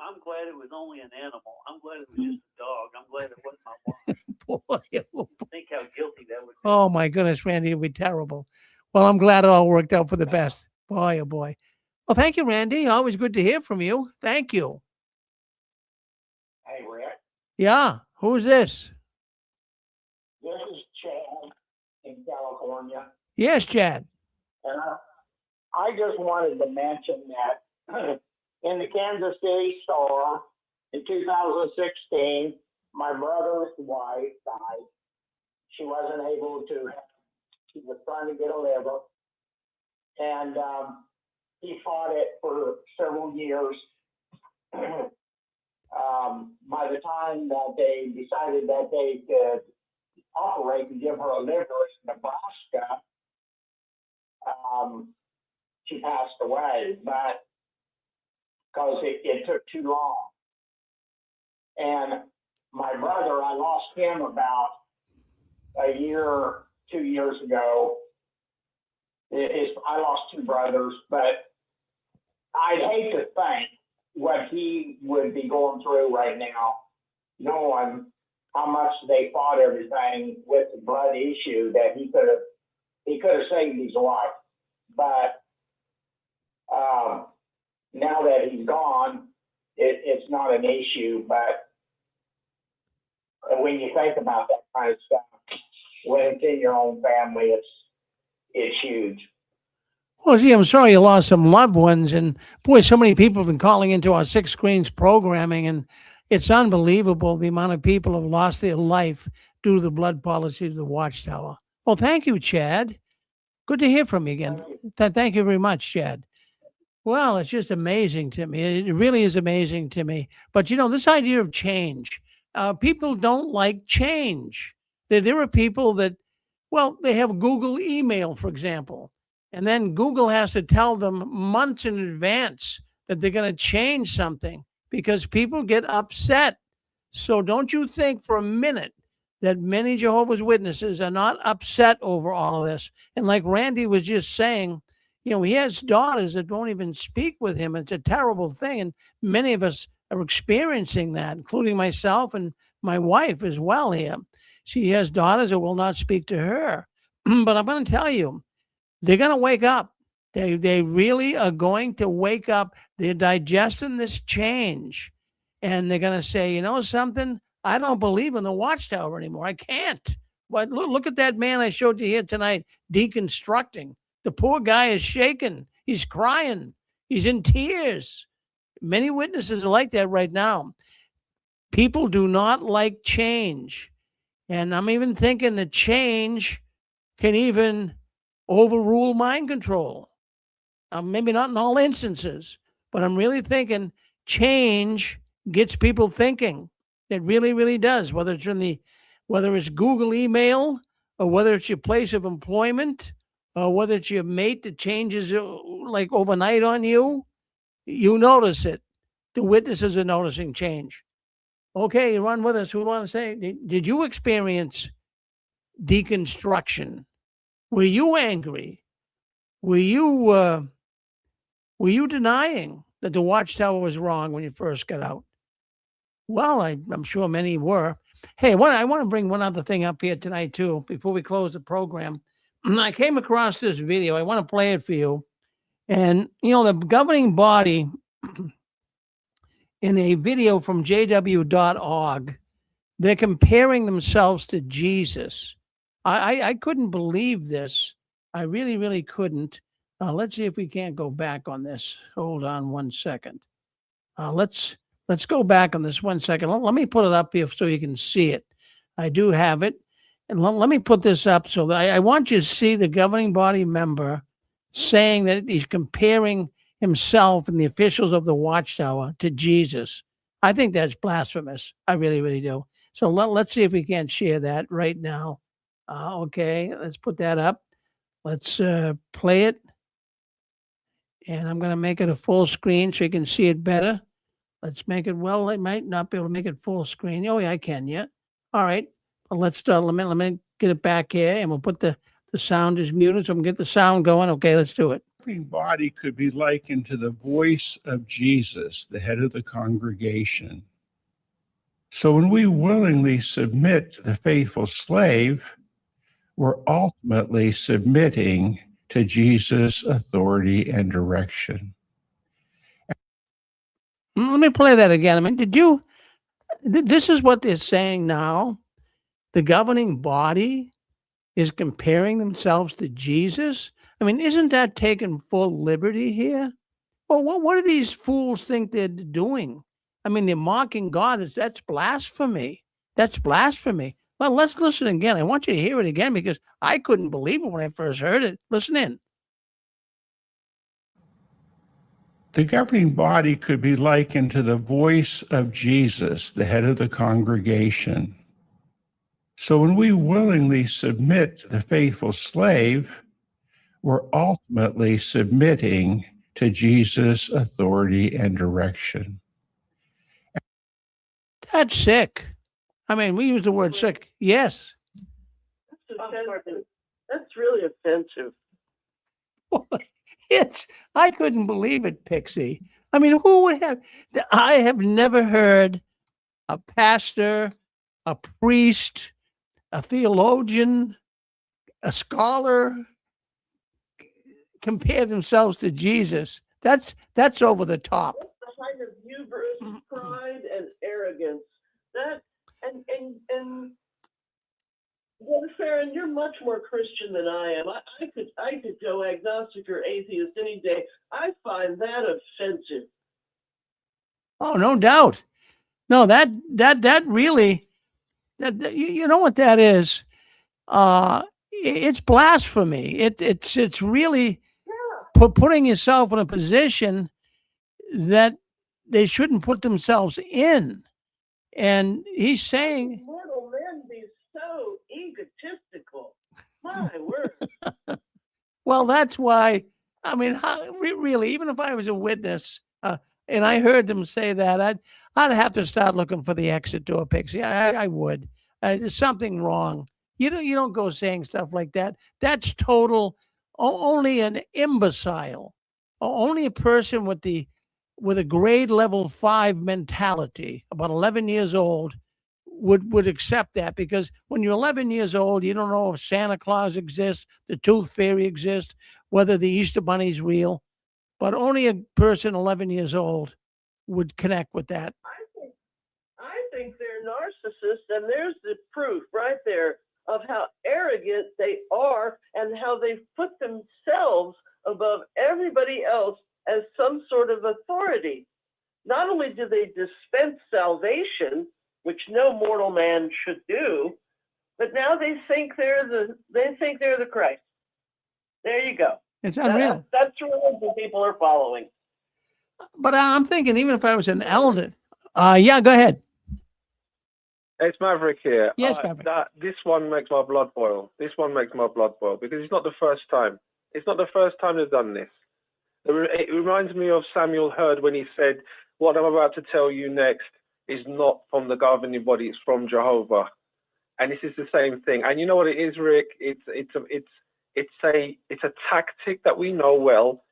I'm glad it was only an animal. I'm glad it was just a dog. I'm glad it wasn't my wife. Boy. Think how guilty that would be. Oh, my goodness, Randy, it would be terrible. Well, I'm glad it all worked out for the best. Boy, oh, boy. Well, thank you, Randy. Always good to hear from you. Thank you. Hey, Rick. Yeah. Who's this? This is Chad in California. Yes, Chad. And I just wanted to mention that in the Kansas City Star in 2016, my brother's wife died. She wasn't able to, she was trying to get a liver. and he fought it for several years. By the time that they decided that they could operate and give her a liver in Nebraska, she passed away, but because it took too long. And my brother, I lost him about a year, 2 years ago. I lost two brothers, but I'd hate to think what he would be going through right now, knowing how much they fought everything with the blood issue, that he could have saved his life. But now that he's gone, it's not an issue. But when you think about that kind of stuff, when it's in your own family, it's huge. Well, gee, I'm sorry you lost some loved ones. And boy, so many people have been calling into our Six Screens programming, and it's unbelievable the amount of people have lost their life due to the blood policy of the Watchtower. Well, thank you, Chad. Good to hear from you again. Thank you very much, Chad. Well, it's just amazing to me. It really is amazing to me. But this idea of change, people don't like change. There are people that, well, they have Google email, for example, and then Google has to tell them months in advance that they're going to change something because people get upset. So don't you think for a minute that many Jehovah's Witnesses are not upset over all of this? And like Randy was just saying, he has daughters that don't even speak with him. It's a terrible thing. And many of us are experiencing that, including myself and my wife as well here. She has daughters that will not speak to her. But I'm going to tell you, they're going to wake up. They really are going to wake up. They're digesting this change. And they're going to say, something? I don't believe in the Watchtower anymore. I can't. But look at that man I showed you here tonight, deconstructing. The poor guy is shaken. He's crying. He's in tears. Many witnesses are like that right now. People do not like change. And I'm even thinking that change can even overrule mind control. Maybe not in all instances, but I'm really thinking change gets people thinking. It really, really does. Whether it's Google email, or whether it's your place of employment, or whether it's your mate that changes like overnight on you, you notice it. The witnesses are noticing change. Okay, you run with us. Who want to say? Did you experience deconstruction? Were you angry? Were you denying that the Watchtower was wrong when you first got out? Well, I'm sure many were. Hey, I want to bring one other thing up here tonight too before we close the program. I came across this video. I want to play it for you. And the governing body in a video from jw.org, they're comparing themselves to Jesus. I couldn't believe this. I really, really couldn't. Let's see if we can't go back on this. Hold on one second. Let's go back on this 1 second. Let me put it up here so you can see it. I do have it. And let me put this up so that I want you to see the governing body member saying that he's comparing himself and the officials of the Watchtower to Jesus. I think that's blasphemous. I really, really do. So let's see if we can't share that right now. Okay, let's put that up. Let's play it. And I'm going to make it a full screen so you can see it better. Let's make it, well, I might not be able to make it full screen. Oh, yeah, I can, yeah. All right. Well, let's start. Let me get it back here, and we'll put the sound is muted, so we can get the sound going. Okay, let's do it. The body could be likened to the voice of Jesus, the head of the congregation. So when we willingly submit to the faithful slave, we're ultimately submitting to Jesus' authority and direction. Let me play that again. I mean, this is what they're saying now. The governing body is comparing themselves to Jesus. I mean, isn't that taking full liberty here? Well, what do these fools think they're doing? I mean, they're mocking God. That's blasphemy. That's blasphemy. Well, let's listen again. I want you to hear it again because I couldn't believe it when I first heard it. Listen in. The governing body could be likened to the voice of Jesus, the head of the congregation. So when we willingly submit to the faithful slave, we're ultimately submitting to Jesus' authority and direction. That's sick. I mean, we use the word sick. Yes. That's really offensive. I couldn't believe it, Pixie. I mean, who would have? I have never heard a pastor, a priest, a theologian, a scholar compare themselves to Jesus. That's over the top. That's the height of hubris, pride, and arrogance. That and well, Farron, you're much more Christian than I am. I could go agnostic or atheist any day. I find that offensive. Oh, no doubt. No, that really, you know what that is? It's blasphemy. It's really putting yourself in a position that they shouldn't put themselves in. And he's saying, mortal men be so egotistical. My word. well, that's why. I mean, really, even if I was a witness and I heard them say that, I'd have to start looking for the exit door, Pixie. I would. There's something wrong. You don't go saying stuff like that. That's total. Only an imbecile, only a person with a grade level 5 mentality, about 11 years old, would accept that, because when you're 11 years old, you don't know if Santa Claus exists, the Tooth Fairy exists, whether the Easter Bunny's real. But only a person 11 years old would connect with that. I think they're narcissists, and there's the proof right there of how arrogant they are and how they've put themselves above everybody else as some sort of authority. Not only do they dispense salvation, which no mortal man should do, but now they think they're the Christ. There you go. It's unreal. That's the religion people are following. But I'm thinking, even if I was an elder, yeah, go ahead. It's Maverick here. Yes, Maverick. This one makes my blood boil. This one makes my blood boil because it's not the first time. It's not the first time they've done this. It reminds me of Samuel Hurd when he said, "What I'm about to tell you next is not from the governing body; it's from Jehovah." And this is the same thing. And you know what it is, Rick? It's a tactic that we know well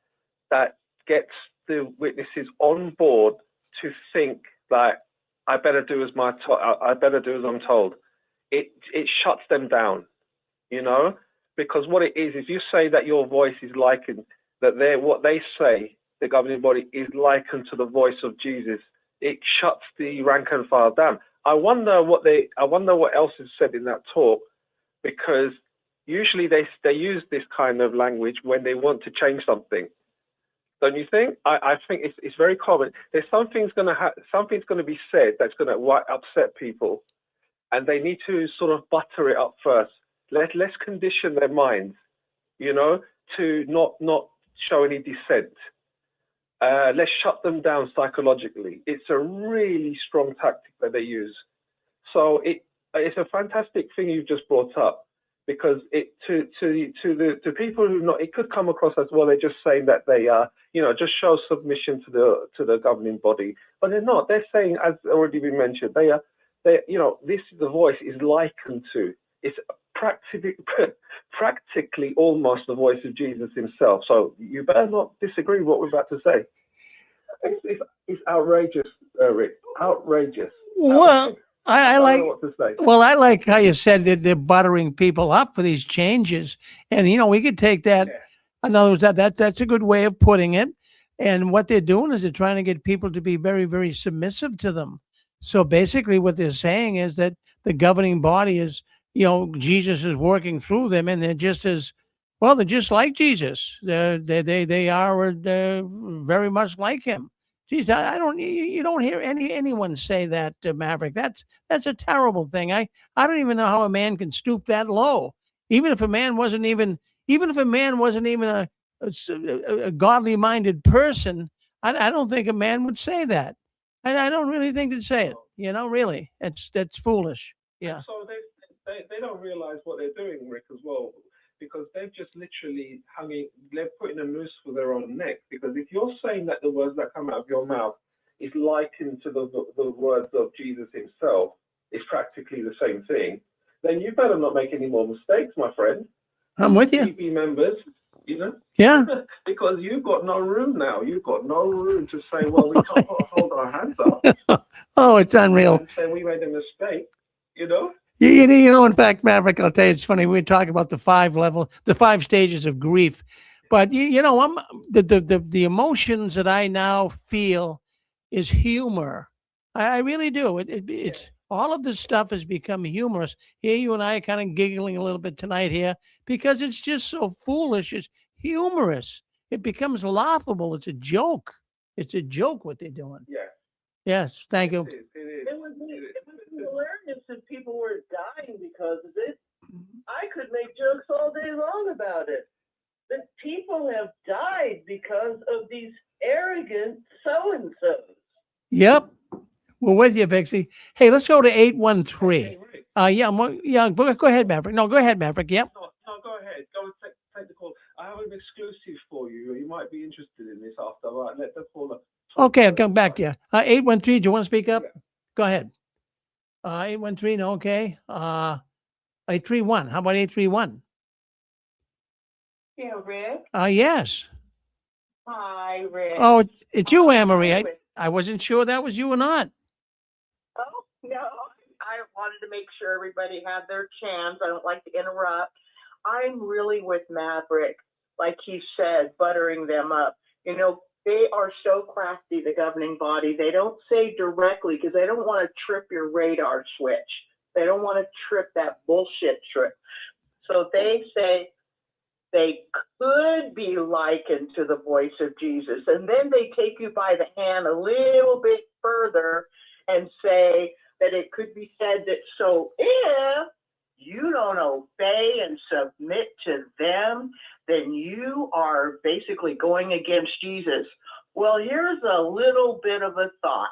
that gets the witnesses on board to think that I better do as I'm told. It shuts them down, you know, because what it is, if you say that your voice is likened, that what they say, the governing body, is likened to the voice of Jesus, it shuts the rank and file down. I wonder what else is said in that talk, because usually they use this kind of language when they want to change something. Don't you think? I think it's very common. There's something's going to be said that's going to upset people, and they need to sort of butter it up first. Let's condition their minds, you know, to not show any dissent. Let's shut them down psychologically. It's a really strong tactic that they use. So it's a fantastic thing you've just brought up, because to people who it could come across as, well, they're just saying that they are, you know, just show submission to the governing body, but they're not. They're saying, as already been mentioned, they you know, the voice is likened to. It's practically almost the voice of Jesus himself. So you better not disagree with what we're about to say. It's outrageous, Rick. Outrageous. Well, I like. What to say. Well, I like how you said that they're buttering people up for these changes, and you know, we could take that. Yeah. In other words, that's a good way of putting it. And what they're doing is they're trying to get people to be very, very submissive to them. So basically, what they're saying is that the governing body is, you know, Jesus is working through them, and they're just as well. They're just like Jesus. They are very much like him. Geez, you don't hear anyone say that, Maverick. That's a terrible thing. I don't even know how a man can stoop that low. Even if a man wasn't even a godly minded person, I don't think a man would say that. I don't really think they'd say it. You know, really, that's foolish. Yeah. So they don't realize what they're doing, Rick, as well, because they've just literally they're putting a noose for their own neck. Because if you're saying that the words that come out of your mouth is likened to the words of Jesus himself, it's practically the same thing, then you better not make any more mistakes, my friend. I'm with you. TV members, you know? Yeah. Because you've got no room now. You've got no room to say, well, we can't hold our hands up. Oh, it's unreal. And say we made a mistake, you know? You know, in fact, Maverick, I'll tell you, it's funny. We talk about the 5 stages of grief, but you know, the emotions that I now feel is humor. I really do. It's all of this stuff has become humorous. Here, you and I are kind of giggling a little bit tonight here because it's just so foolish. It's humorous. It becomes laughable. It's a joke. It's a joke what they're doing. Yeah. Yes. Thank you. It was hilarious that people were dying because of it. I could make jokes all day long about it. That people have died because of these arrogant so-and-sos. Yep. We're with you, Pixie. Hey, let's go to 813. Yeah, go ahead, Maverick. No, go ahead, Maverick. Yep. No, go ahead. Go and take the call. I have an exclusive for you. You might be interested in this after. All right, let the caller. Okay, I'll come back to you. 813, do you want to speak up? Yeah. Go ahead. 813, okay. 831. How about 831? Yeah, Rick. Yes. Hi, Rick. Oh, it's you, Anne-Marie. I wasn't sure that was you or not. Oh, no. I wanted to make sure everybody had their chance. I don't like to interrupt. I'm really with Maverick, like he said, buttering them up. You know, they are so crafty, the governing body. They don't say directly because they don't want to trip your radar switch. They don't want to trip that bullshit trip. So they say they could be likened to the voice of Jesus. And then they take you by the hand a little bit further and say that it could be said that so if you don't obey and submit to them, then you are basically going against Jesus. Well, here's a little bit of a thought.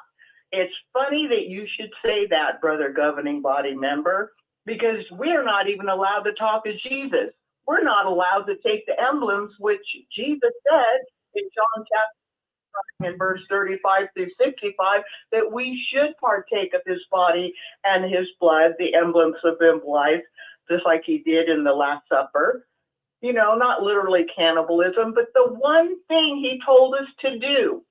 It's funny that you should say that, brother governing body member, because we're not even allowed to talk to Jesus. We're not allowed to take the emblems, which Jesus said in John chapter in verse 35 through 65, that we should partake of his body and his blood, the emblems of his life, just like he did in the Last Supper. You know, not literally cannibalism, but the one thing he told us to do.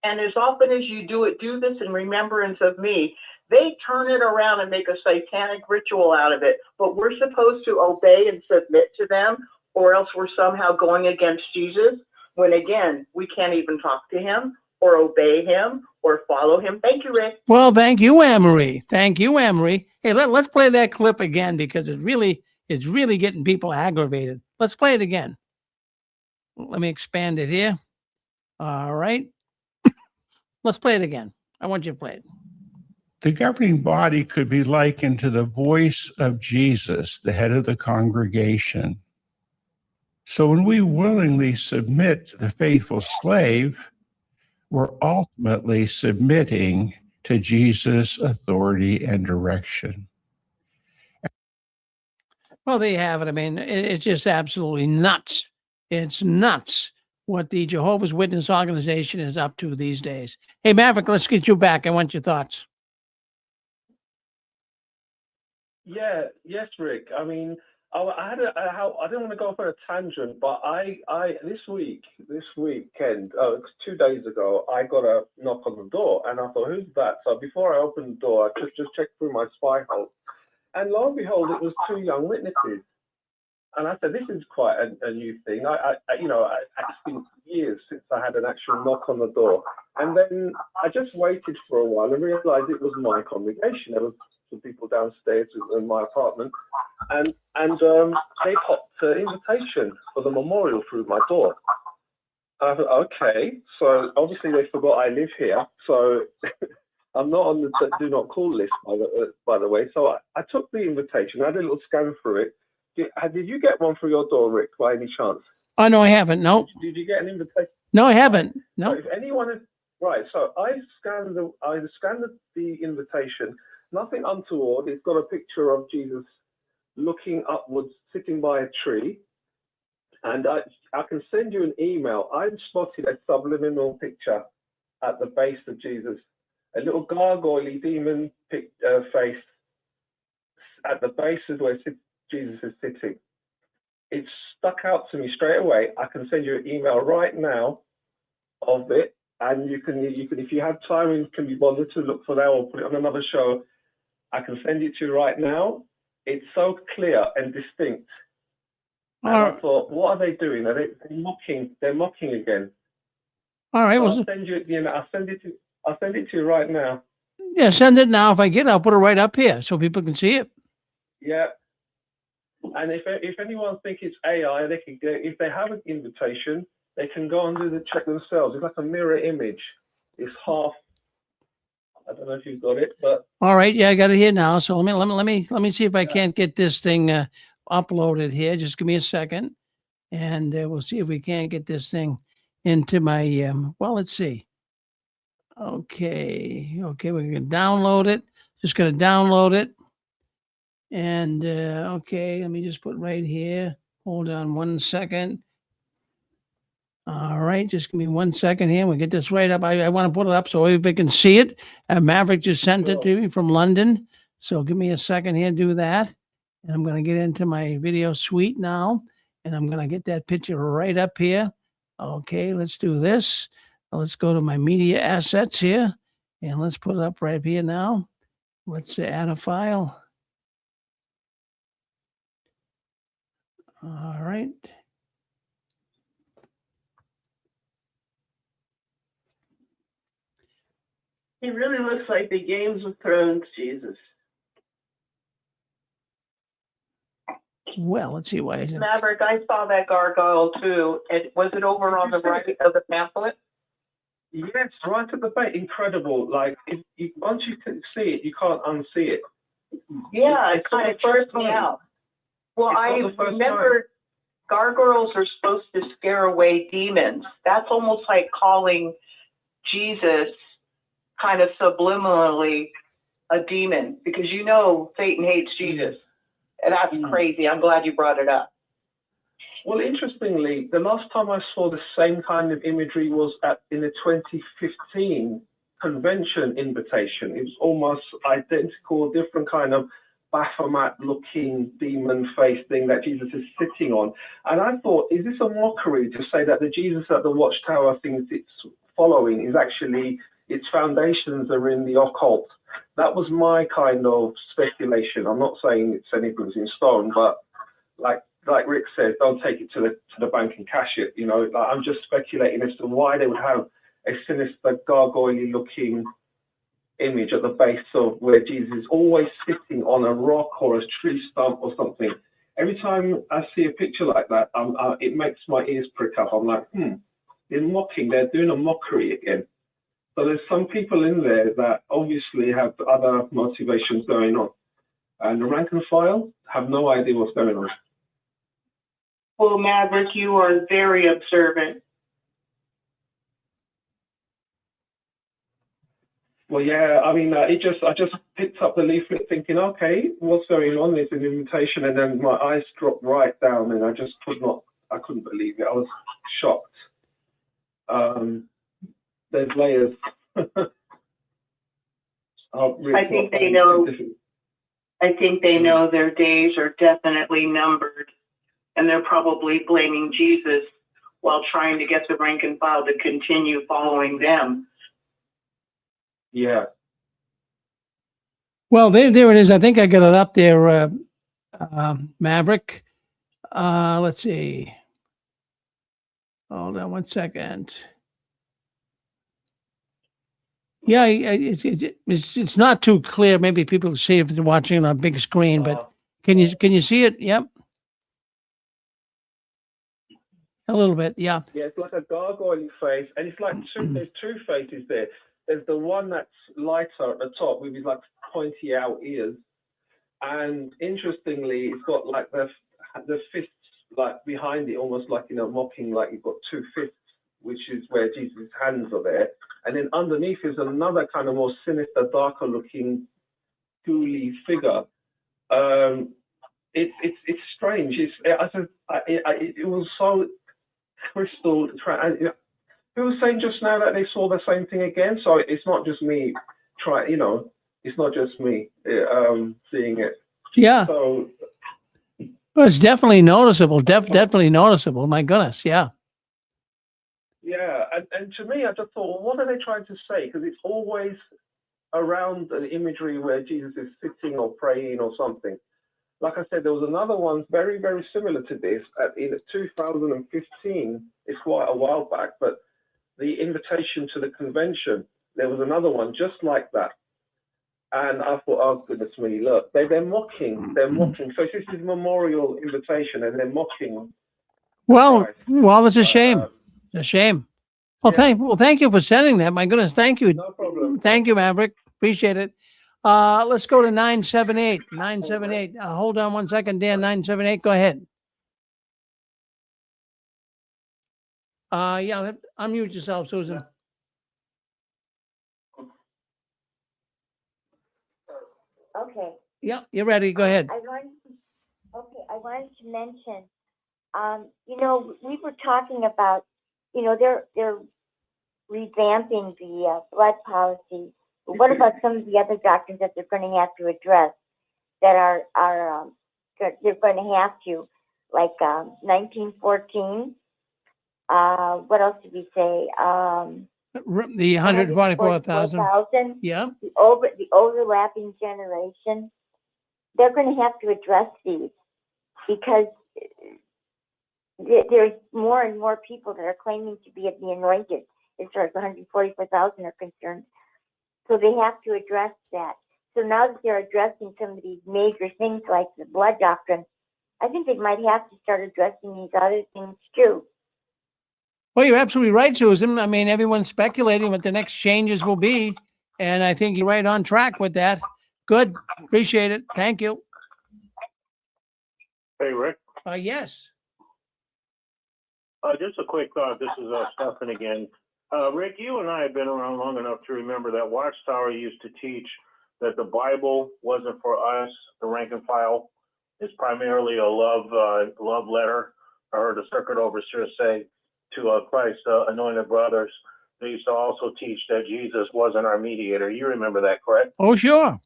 And as often as you do it, do this in remembrance of me. They turn it around and make a satanic ritual out of it. But we're supposed to obey and submit to them, or else we're somehow going against Jesus, when again, we can't even talk to him or obey him or follow him. Thank you, Rick. Well, thank you, Anne-Marie. Thank you, Anne-Marie. Hey, let's play that clip again because it's really getting people aggravated. Let's play it again. Let me expand it here. All right. Let's play it again. I want you to play it. The governing body could be likened to the voice of Jesus, the head of the congregation. So when we willingly submit to the faithful slave, we're ultimately submitting to Jesus' authority and direction. Well, there you have it. I mean, it's just absolutely nuts. It's nuts what the Jehovah's Witness organization is up to these days. Hey, Maverick, let's get you back. I want your thoughts. Yes, Rick. I mean, I didn't want to go for a tangent, but this weekend, 2 days ago, I got a knock on the door, and I thought, who's that? So before I opened the door, I just checked through my spy hole, and lo and behold, it was 2 young witnesses. And I said, this is quite a new thing. It's been years since I had an actual knock on the door, and then I just waited for a while and realized it was my congregation. There was some people downstairs in my apartment, and they popped an invitation for the memorial through my door. And I thought, okay, so obviously they forgot I live here, so I'm not on the do not call list, by the way. So I took the invitation, I had a little scan through it. Did you get one for your door, Rick, by any chance? Oh, no, I haven't. No. Did you get an invitation? No, I haven't. So No. if anyone is right, so I scanned the invitation. Nothing untoward. It's got a picture of Jesus looking upwards, sitting by a tree. And I can send you an email. I spotted a subliminal picture at the base of Jesus, a little gargoyle demon face at the base of where Jesus is sitting. It stuck out to me straight away. I can send you an email right now of it, and you can if you have time and can be bothered to look for that or put it on another show, I can send it to you right now. It's so clear and distinct. And I thought, what are they doing? They're mocking. They're mocking again. All right. So Well, I'll send you. I'll send it to you right now. yeah, send it now. If I get it, I'll put it right up here so people can see it. Yeah. And if anyone thinks it's AI, they can get, if they have an invitation, they can go and do the check themselves. It's like a mirror image. It's half. I don't know if you've got it, but All right. Yeah, I got it here now. So let me see if I can't get this thing uploaded here. Just give me a second, and we'll see if we can't get this thing into my. Well, let's see. Okay. Okay, we're gonna download it. Just gonna download it. And okay, let me just put right here. Hold on 1 second. All right, just give me 1 second here. We'll get this right up. I want to put it up so everybody can see it. Maverick just sent it to me from London. So give me a second here, do that. And I'm going to get into my video suite now. And I'm going to get that picture right up here. Okay, let's do this. Let's go to my media assets here. And let's put it up right here now. Let's add a file. All right. He really looks like the Games of Thrones Jesus. Well, let's see why. Maverick, I saw that gargoyle too. Was it over on the right of the pamphlet? yes, right at the base, incredible. Like once you can see it, you can't unsee it. Yeah, it kind of freaked me out. Well, I remember gargoyles are supposed to scare away demons. That's almost like calling Jesus kind of subliminally a demon, because Satan hates Jesus. And that's crazy. I'm glad you brought it up. Well, interestingly, the last time I saw the same kind of imagery was in the 2015 convention invitation. It was almost identical, different kind of Baphomet-looking demon face thing that Jesus is sitting on. And I thought, is this a mockery to say that the Jesus at the Watchtower thinks it's following is actually, its foundations are in the occult? That was my kind of speculation. I'm not saying it's anything's in stone, but like Rick says, don't take it to the bank and cash it. I'm just speculating as to why they would have a sinister, gargoyle-looking image at the base of where Jesus is always sitting on a rock or a tree stump or something. Every time I see a picture like that, it makes my ears prick up. I'm like, they're mocking. They're doing a mockery again. So there's some people in there that obviously have other motivations going on. And the rank and file have no idea what's going on. Well, Maverick, you are very observant. Well, yeah, I mean, I just picked up the leaflet thinking, okay, what's going on? There's an invitation, and then my eyes dropped right down, and I couldn't believe it. I was shocked. There's layers. I think they know. I think they know their days are definitely numbered, and they're probably blaming Jesus while trying to get the rank and file to continue following them. Yeah. Well, there it is. I think I got it up there, Maverick. Let's see. Hold on 1 second. Yeah, it's not too clear. Maybe people can see if they're watching on a big screen, but can you see it? Yep. A little bit, yeah. Yeah, it's like a gargoyle face, and it's like there's two faces there. There's the one that's lighter at the top with his like pointy out ears, and interestingly, it's got like the fists like behind it, almost like mocking, like you've got two fists which is where Jesus' hands are there. And then underneath is another kind of more sinister, darker looking, ghouly figure. It's strange. It was so crystal. Who was saying just now that they saw the same thing again? So it's not just me. It's not just me seeing it. Yeah. So well, it's definitely noticeable. Definitely noticeable. My goodness. Yeah. yeah, and to me, I just thought, well, what are they trying to say? Because it's always around an imagery where Jesus is sitting or praying or something. Like I said, there was another one very, very similar to this in 2015. It's quite a while back, but the invitation to the convention, there was another one just like that. And I thought, oh, goodness me, look, they're mocking. They're mocking. So this is memorial invitation and they're mocking. Well, it's a shame. It's a shame. Well, thank you for sending that. My goodness, thank you. No problem. Thank you, Maverick. Appreciate it. Let's go to 978. 978. Hold on one second, Dan. 978. Go ahead. Yeah, unmute yourself, Susan. Okay. Yeah, you're ready. Go ahead. I wanted to mention, we were talking about, they're revamping the blood policy. But what about some of the other doctrines that they're going to have to address that are they're going to have to, like 1914? What else did we say? The 144,000. Yeah. The overlapping generation. They're going to have to address these because there's more and more people that are claiming to be of the anointed as far as 144,000 are concerned. So they have to address that. So now that they're addressing some of these major things like the blood doctrine, I think they might have to start addressing these other things too. Well, you're absolutely right, Susan. I mean, everyone's speculating what the next changes will be. And I think you're right on track with that. Good. Appreciate it. Thank you. Hey, Rick. Yes. Just a quick thought. This is Stephan again. Rick, you and I have been around long enough to remember that Watchtower used to teach that the Bible wasn't for us, the rank and file. It's primarily a love letter. I heard a circuit overseer say to Christ's anointed brothers. They used to also teach that Jesus wasn't our mediator. You remember that, correct? Oh, sure.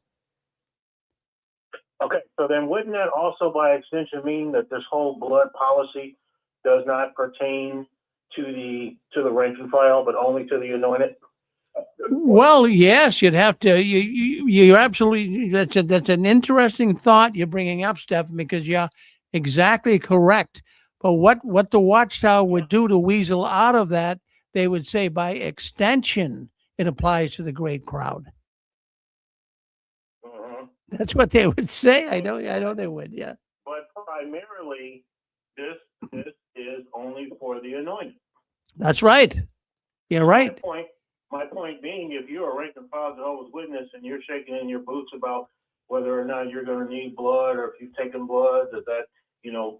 Okay, so then wouldn't that also by extension mean that this whole blood policy does not pertain to the rank and file, but only to the anointed? Well, yes, you'd have to. You're absolutely. That's an interesting thought you're bringing up, Stephan, because you're exactly correct. But what the Watchtower would do to weasel out of that, they would say by extension it applies to the great crowd. Mm-hmm. That's what they would say. I know they would. Yeah. But primarily, this is only for the anointed. That's right. You're right. My point being, if you're a rank and file Jehovah's Witness and you're shaking in your boots about whether or not you're going to need blood, or if you've taken blood, that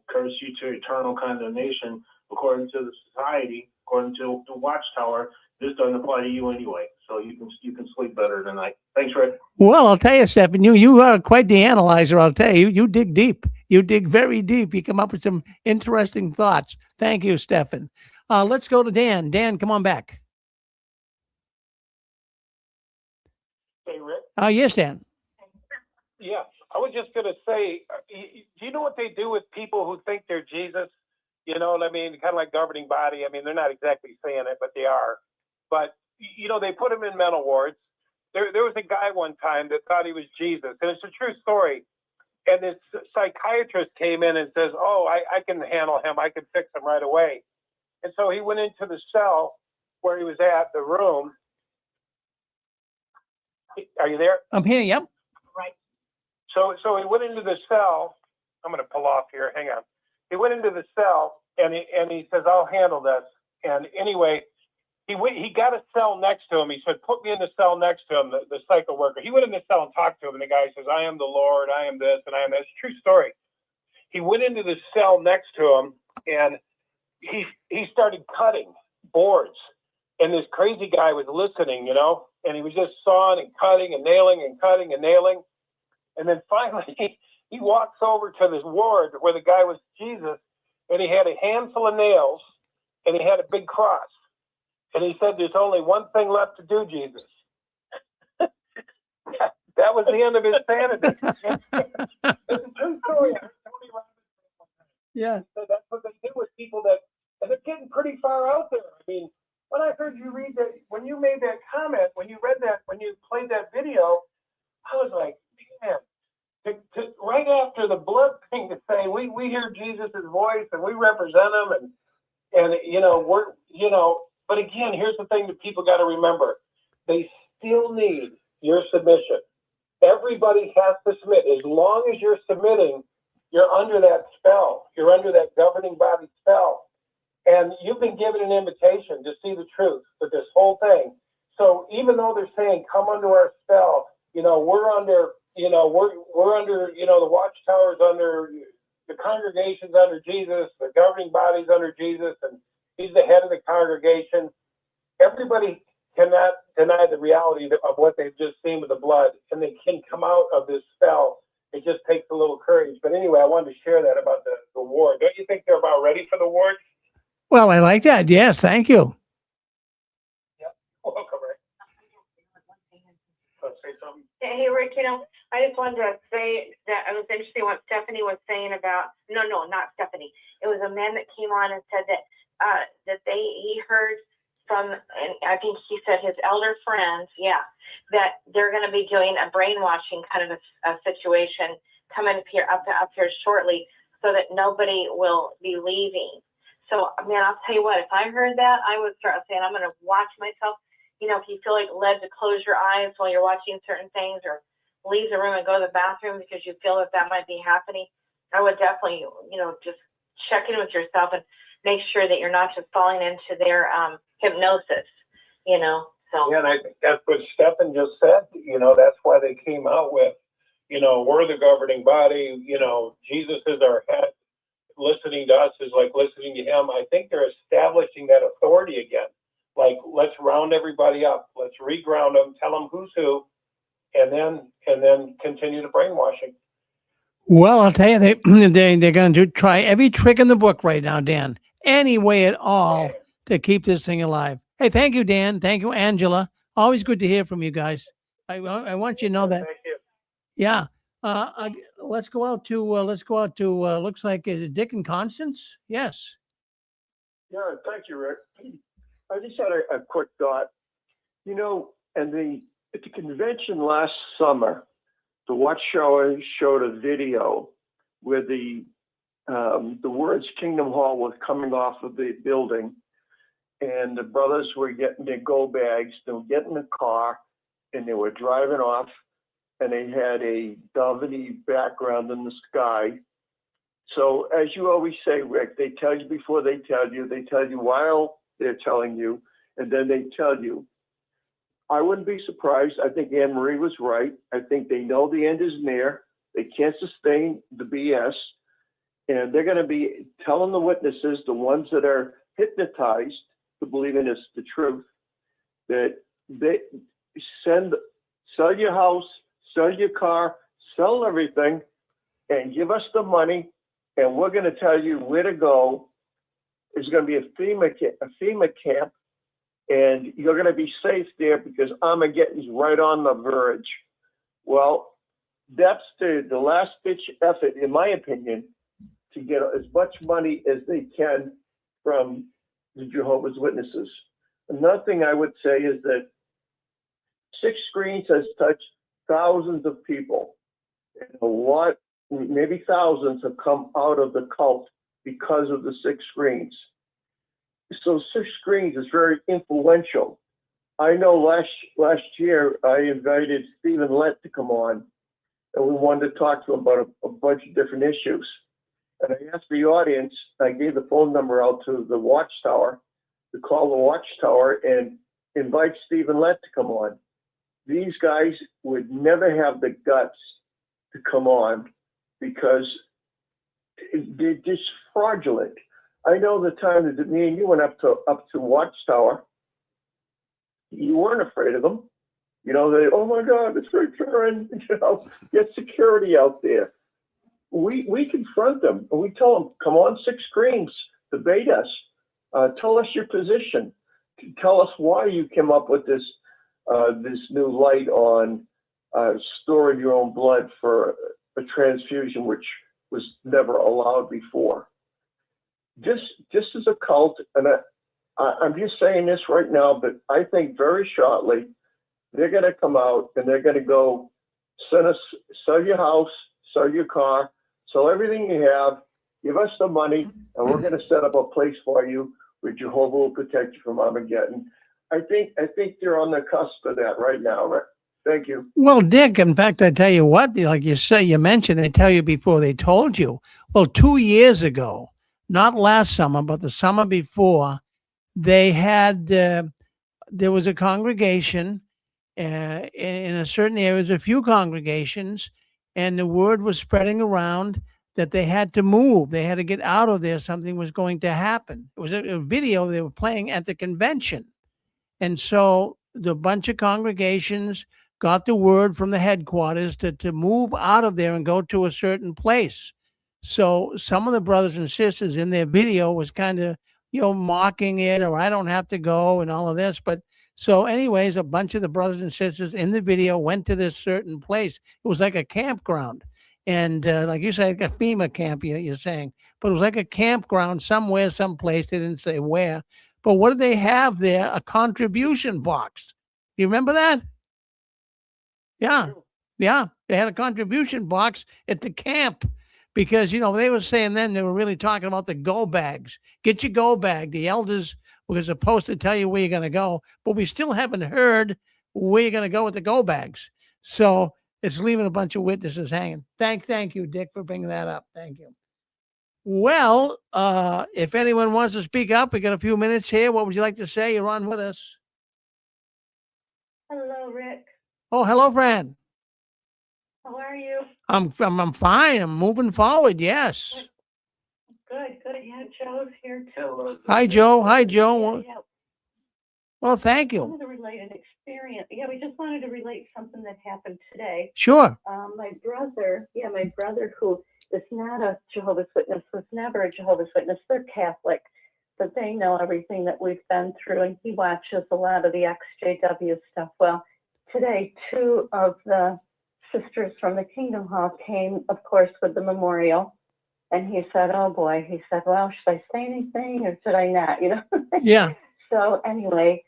curse you to eternal condemnation, according to the society, according to the Watchtower, this doesn't apply to you anyway. So you can sleep better tonight. Thanks, Rick. Well, I'll tell you, Stephan, you are quite the analyzer. I'll tell you, you dig deep. You dig very deep. You come up with some interesting thoughts. Thank you, Stephan. Let's go to Dan. Dan, come on back. Hey, Rick. Yes, Dan. Yeah, I was just going to say, do you know what they do with people who think they're Jesus? You know what I mean? Kind of like governing body. I mean, they're not exactly saying it, but they are. But, they put them in mental wards. There was a guy one time that thought he was Jesus, and it's a true story. And this psychiatrist came in and says, oh, I can handle him. I can fix him right away. And so he went into the cell where he was at, the room. Are you there? I'm here, yep. Right. So he went into the cell. I'm going to pull off here. Hang on. He went into the cell, and he says, I'll handle this. And anyway, he got a cell next to him. He said, put me in the cell next to him, the psycho worker. He went in the cell and talked to him, and the guy says, I am the Lord, I am this, and I am that. It's a true story. He went into the cell next to him, and he started cutting. boards, and this crazy guy was listening, you know, and he was just sawing and cutting and nailing and cutting and nailing. And then finally he walks over to this ward where the guy was Jesus, and he had a handful of nails and he had a big cross. And he said, "There's only one thing left to do, Jesus." That was the end of his sanity. It's a true story. Yeah. So that's what they do with people that, and they're getting pretty far out there. I mean, when I heard you read that, when you made that comment, when you read that, when you played that video, I was like, man, right after the blood thing to say, we hear Jesus' voice and we represent him, and you know, we're, you know, but again, here's the thing that people got to remember. They still need your submission. Everybody has to submit. As long as you're submitting, you're under that spell. You're under that governing body spell. And you've been given an invitation to see the truth with this whole thing. So even though they're saying, come under our spell, you know, we're under, you know, we're under, you know, the Watchtower's under, the congregation's under Jesus, the governing body's under Jesus, and he's the head of the congregation. Everybody cannot deny the reality of what they've just seen with the blood, and they can come out of this spell. It just takes a little courage. But anyway, I wanted to share that about the ward. Don't you think they're about ready for the ward? Well, I like that. Yes, thank you. Yep. Welcome, Rick. Want to say something? Hey, Rick, you know, I just wanted to say that it was interesting what Stephanie was saying about, no, not Stephanie. It was a man that came on and said that he heard from, and I think he said his elder friends, that they're going to be doing a brainwashing kind of a situation coming up here shortly, so that nobody will be leaving. So, man, I'll tell you what, if I heard that, I would start saying, I'm going to watch myself. You know, if you feel like led to close your eyes while you're watching certain things, or leave the room and go to the bathroom because you feel that might be happening, I would definitely, you know, just check in with yourself and make sure that you're not just falling into their hypnosis, you know. So yeah, and I think that's what Stephan just said. You know, that's why they came out with, you know, we're the governing body. You know, Jesus is our head. Listening to us is like listening to him. I think they're establishing that authority again. Like, let's round everybody up. Let's reground them. Tell them who's who, and then continue the brainwashing. Well, I'll tell you, they're going to try every trick in the book right now, Dan. Any way at all to keep this thing alive. Hey, thank you, Dan. Thank you, Angela. Always good to hear from you guys. I want you to know that. Thank you. Yeah. Let's go out to looks like, is it Dick and Constance? Yes. Yeah, thank you, Rick. I just had a quick thought. You know, at the convention last summer, the Watchtower showed a video where the words Kingdom Hall was coming off of the building, and the brothers were getting their go bags. They were getting the car, and they were driving off, and they had a dovey background in the sky. So as you always say, Rick, they tell you before they tell you. They tell you while they're telling you, and then they tell you. I wouldn't be surprised. I think Anne Marie was right. I think they know the end is near. They can't sustain the BS. And they're going to be telling the witnesses, the ones that are hypnotized to believing it's the truth, that they sell your house, sell your car, sell everything, and give us the money, and we're going to tell you where to go. There's going to be a FEMA camp, and you're going to be safe there because Armageddon's right on the verge. Well, that's the last-ditch effort, in my opinion, to get as much money as they can from the Jehovah's Witnesses. Another thing I would say is that Six Screens has touched thousands of people. And a lot, maybe thousands, have come out of the cult because of the Six Screens. So Six Screens is very influential. I know last year I invited Stephen Lent to come on, and we wanted to talk to him about a bunch of different issues. And I asked the audience, I gave the phone number out to the Watchtower, to call the Watchtower and invite Stephen Lent to come on. These guys would never have the guts to come on because they're just fraudulent. I know the time that me and you went up to Watchtower. You weren't afraid of them. You know, they, oh my God, it's return, you know, get security out there. We confront them and we tell them, come on 6 screens, debate us, tell us your position, tell us why you came up with this new light on storing your own blood for a transfusion, which was never allowed before. Just as a cult, and I'm just saying this right now, but I think very shortly they're going to come out and they're going to go sell your house, sell your car, sell everything you have, give us the money, and we're going to set up a place for you where Jehovah will protect you from Armageddon. I think they're on the cusp of that right now, Rick. Thank you. Well, Dick, in fact, I tell you what, like you mentioned, they tell you before they told you. Well, 2 years ago, not last summer, but the summer before, they had, there was a congregation in a certain area, a few congregations, and the word was spreading around that they had to move. They had to get out of there. Something was going to happen. It was a video they were playing at the convention. And so the bunch of congregations got the word from the headquarters to move out of there and go to a certain place. So some of the brothers and sisters in their video was kind of, mocking it, or I don't have to go and all of this. But so anyways, a bunch of the brothers and sisters in the video went to this certain place. It was like a campground. And like you said, like a FEMA camp, you're saying, but it was like a campground somewhere, someplace. They didn't say where. But what did they have there? A contribution box. You remember that? Yeah. Yeah. They had a contribution box at the camp because, they were saying then they were really talking about the go bags. Get your go bag. The elders were supposed to tell you where you're going to go, but we still haven't heard where you're going to go with the go bags. So it's leaving a bunch of witnesses hanging. Thank you, Dick, for bringing that up. Thank you. Well, if anyone wants to speak up, we got a few minutes here. What would you like to say? You're on with us. Hello, Rick. Oh, hello, Fran. How are you? I'm fine. I'm moving forward. Yes. Good. Yeah, Joe's here too. Hi, Joe. Yeah. Well, thank I you. wanted to relate an experience. Yeah, we just wanted to relate something that happened today. Sure. My brother who is not a Jehovah's Witness, was never a Jehovah's Witness. They're Catholic, but they know everything that we've been through, and he watches a lot of the XJW stuff. Well, today, 2 of the sisters from the Kingdom Hall came, of course, with the memorial, and he said, oh boy, he said, well, should I say anything or should I not, Yeah. So anyway,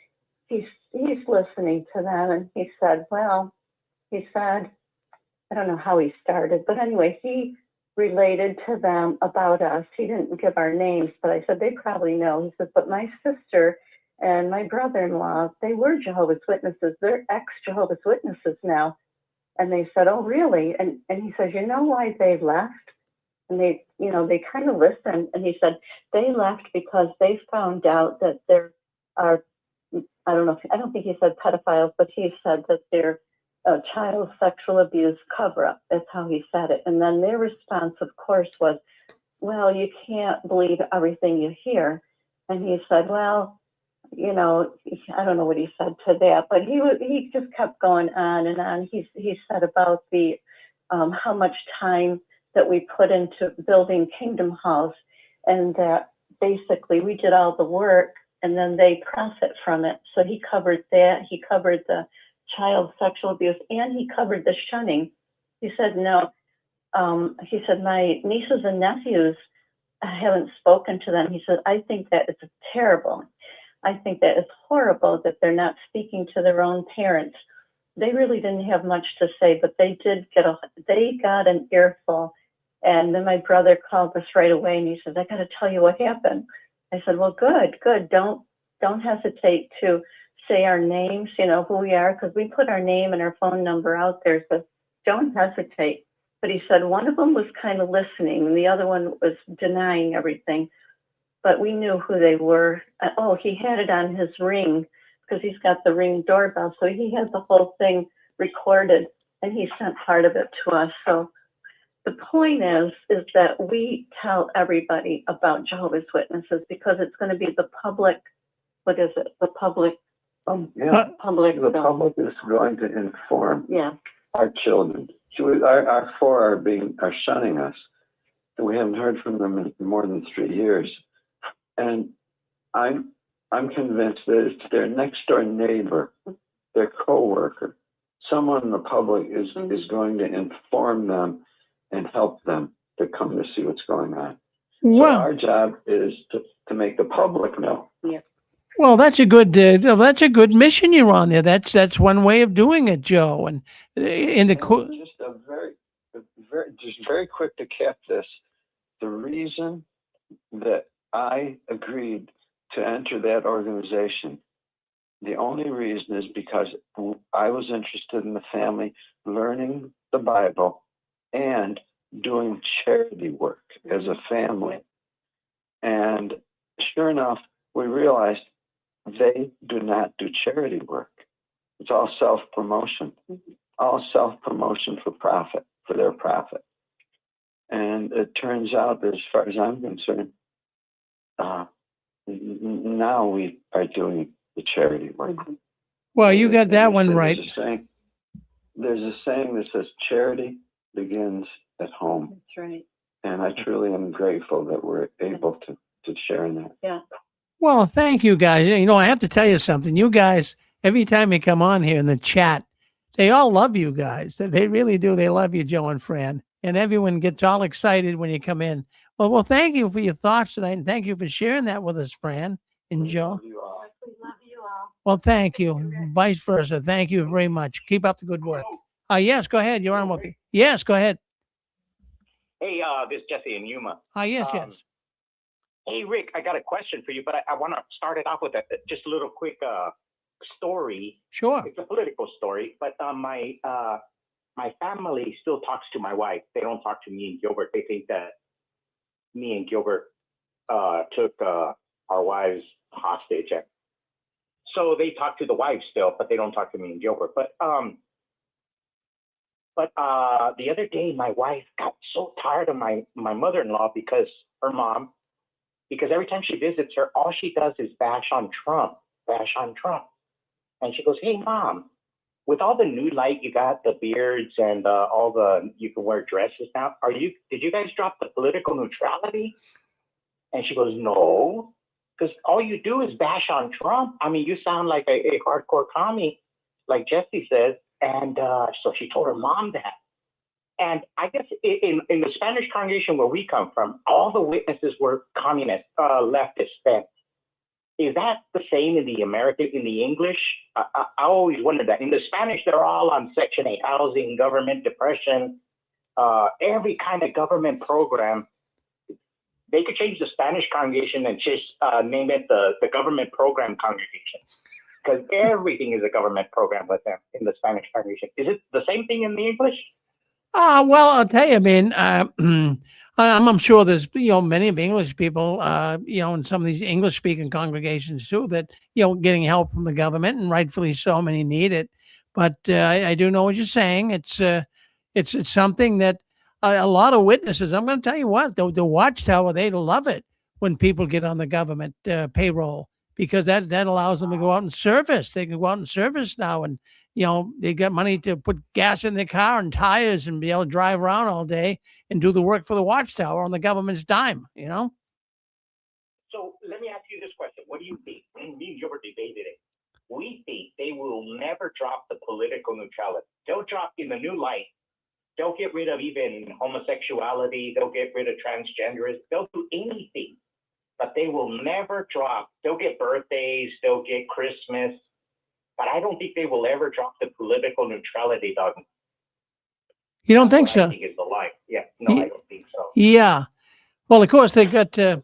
he's listening to them, and he said, I don't know how he started, but anyway, he related to them about us. He didn't give our names, but I said, they probably know. He said, but my sister and my brother-in-law, they were Jehovah's Witnesses. They're ex-Jehovah's Witnesses now. And they said, oh, really? And he says, you know why they left? And they kind of listened. And he said, they left because they found out that there are, I don't think he said pedophiles, but he said that they're child sexual abuse cover-up. That's how he said it. And then their response, of course, was, well, you can't believe everything you hear. And he said, well, I don't know what he said to that, but he just kept going on and on. He said about the how much time that we put into building Kingdom Halls, and that basically we did all the work and then they profit from it. So he covered that. He covered the child sexual abuse, and he covered the shunning. He said, no, he said, my nieces and nephews, I haven't spoken to them. He said, I think that it's terrible. I think that it's horrible that they're not speaking to their own parents. They really didn't have much to say, but they got an earful. And then my brother called us right away and he said, I got to tell you what happened. I said, well, good. Don't hesitate to say our names, who we are, because we put our name and our phone number out there, so don't hesitate. But he said one of them was kind of listening and the other one was denying everything. But we knew who they were. Oh, he had it on his Ring because he's got the Ring doorbell. So he had the whole thing recorded and he sent part of it to us. So the point is that we tell everybody about Jehovah's Witnesses because it's going to be the public. What is it? The public. Public. The public is going to inform Yeah. our children. Our four are shunning us. We haven't heard from them in more than 3 years, and I'm convinced that it's their next door neighbor, their coworker, someone in the public is going to inform them and help them to come to see what's going on. So our job is to make the public know. Yeah. Well, that's a good mission you're on there. That's one way of doing it, Joe. And in the just very quick to cap this, the reason that I agreed to enter that organization, the only reason is because I was interested in the family learning the Bible and doing charity work as a family. And sure enough, we realized they do not do charity work. It's all self-promotion, all self-promotion for profit, for their profit. And it turns out that as far as I'm concerned, now we are doing the charity work. Well, you got that one right. There's a saying that says charity begins at home. That's right. And I truly am grateful that we're able to share in that. Yeah. Well, thank you guys. You know, I have to tell you something. You guys, every time you come on here in the chat, they all love you guys. They really do. They love you, Joe and Fran. And everyone gets all excited when you come in. Well, thank you for your thoughts tonight. And thank you for sharing that with us, Fran and Joe. Well, thank you. Vice versa. Thank you very much. Keep up the good work. Yes, go ahead. You're on. Okay. Yes, go ahead. Hey, this is Jesse in Yuma. Yes. Hey, Rick, I got a question for you, but I want to start it off with just a little quick story. Sure. It's a political story, but my family still talks to my wife. They don't talk to me and Gilbert. They think that me and Gilbert took our wives hostage. So they talk to the wives still, but they don't talk to me and Gilbert. But the other day, my wife got so tired of my mother-in-law because every time she visits her, all she does is bash on Trump. And she goes, "Hey, Mom, with all the new light you got, the beards and you can wear dresses now, did you guys drop the political neutrality?" And she goes, "No, because all you do is bash on Trump. I mean, you sound like a hardcore commie, like Jesse says." And so she told her mom that. And I guess in the Spanish congregation where we come from, all the witnesses were communist, leftist then. Is that the same in the English? I always wondered that. In the Spanish, they're all on Section 8 housing, government, depression, every kind of government program. They could change the Spanish congregation and just name it the government program congregation, because everything is a government program with them in the Spanish congregation. Is it the same thing in the English? Well, I'll tell you, I mean, I'm sure there's, many of English people, in some of these English speaking congregations too, that, getting help from the government, and rightfully so, many need it. But I do know what you're saying. It's something that a lot of witnesses, I'm going to tell you what, the Watchtower, they love it when people get on the government payroll, because that allows them to go out and service. They can go out and service now, and they got money to put gas in their car and tires and be able to drive around all day and do the work for the Watchtower on the government's dime, So let me ask you this question. What do you think? Me and Gilbert debated it. We think they will never drop the political neutrality. They'll drop in the new light. They'll get rid of even homosexuality. They'll get rid of transgenderism. They'll do anything, but they will never drop. They'll get birthdays. They'll get Christmas. But I don't think they will ever drop the political neutrality dogma. You don't think so? I think is the lie. Yeah, no, I don't think so. Yeah. Well, of course, they've got to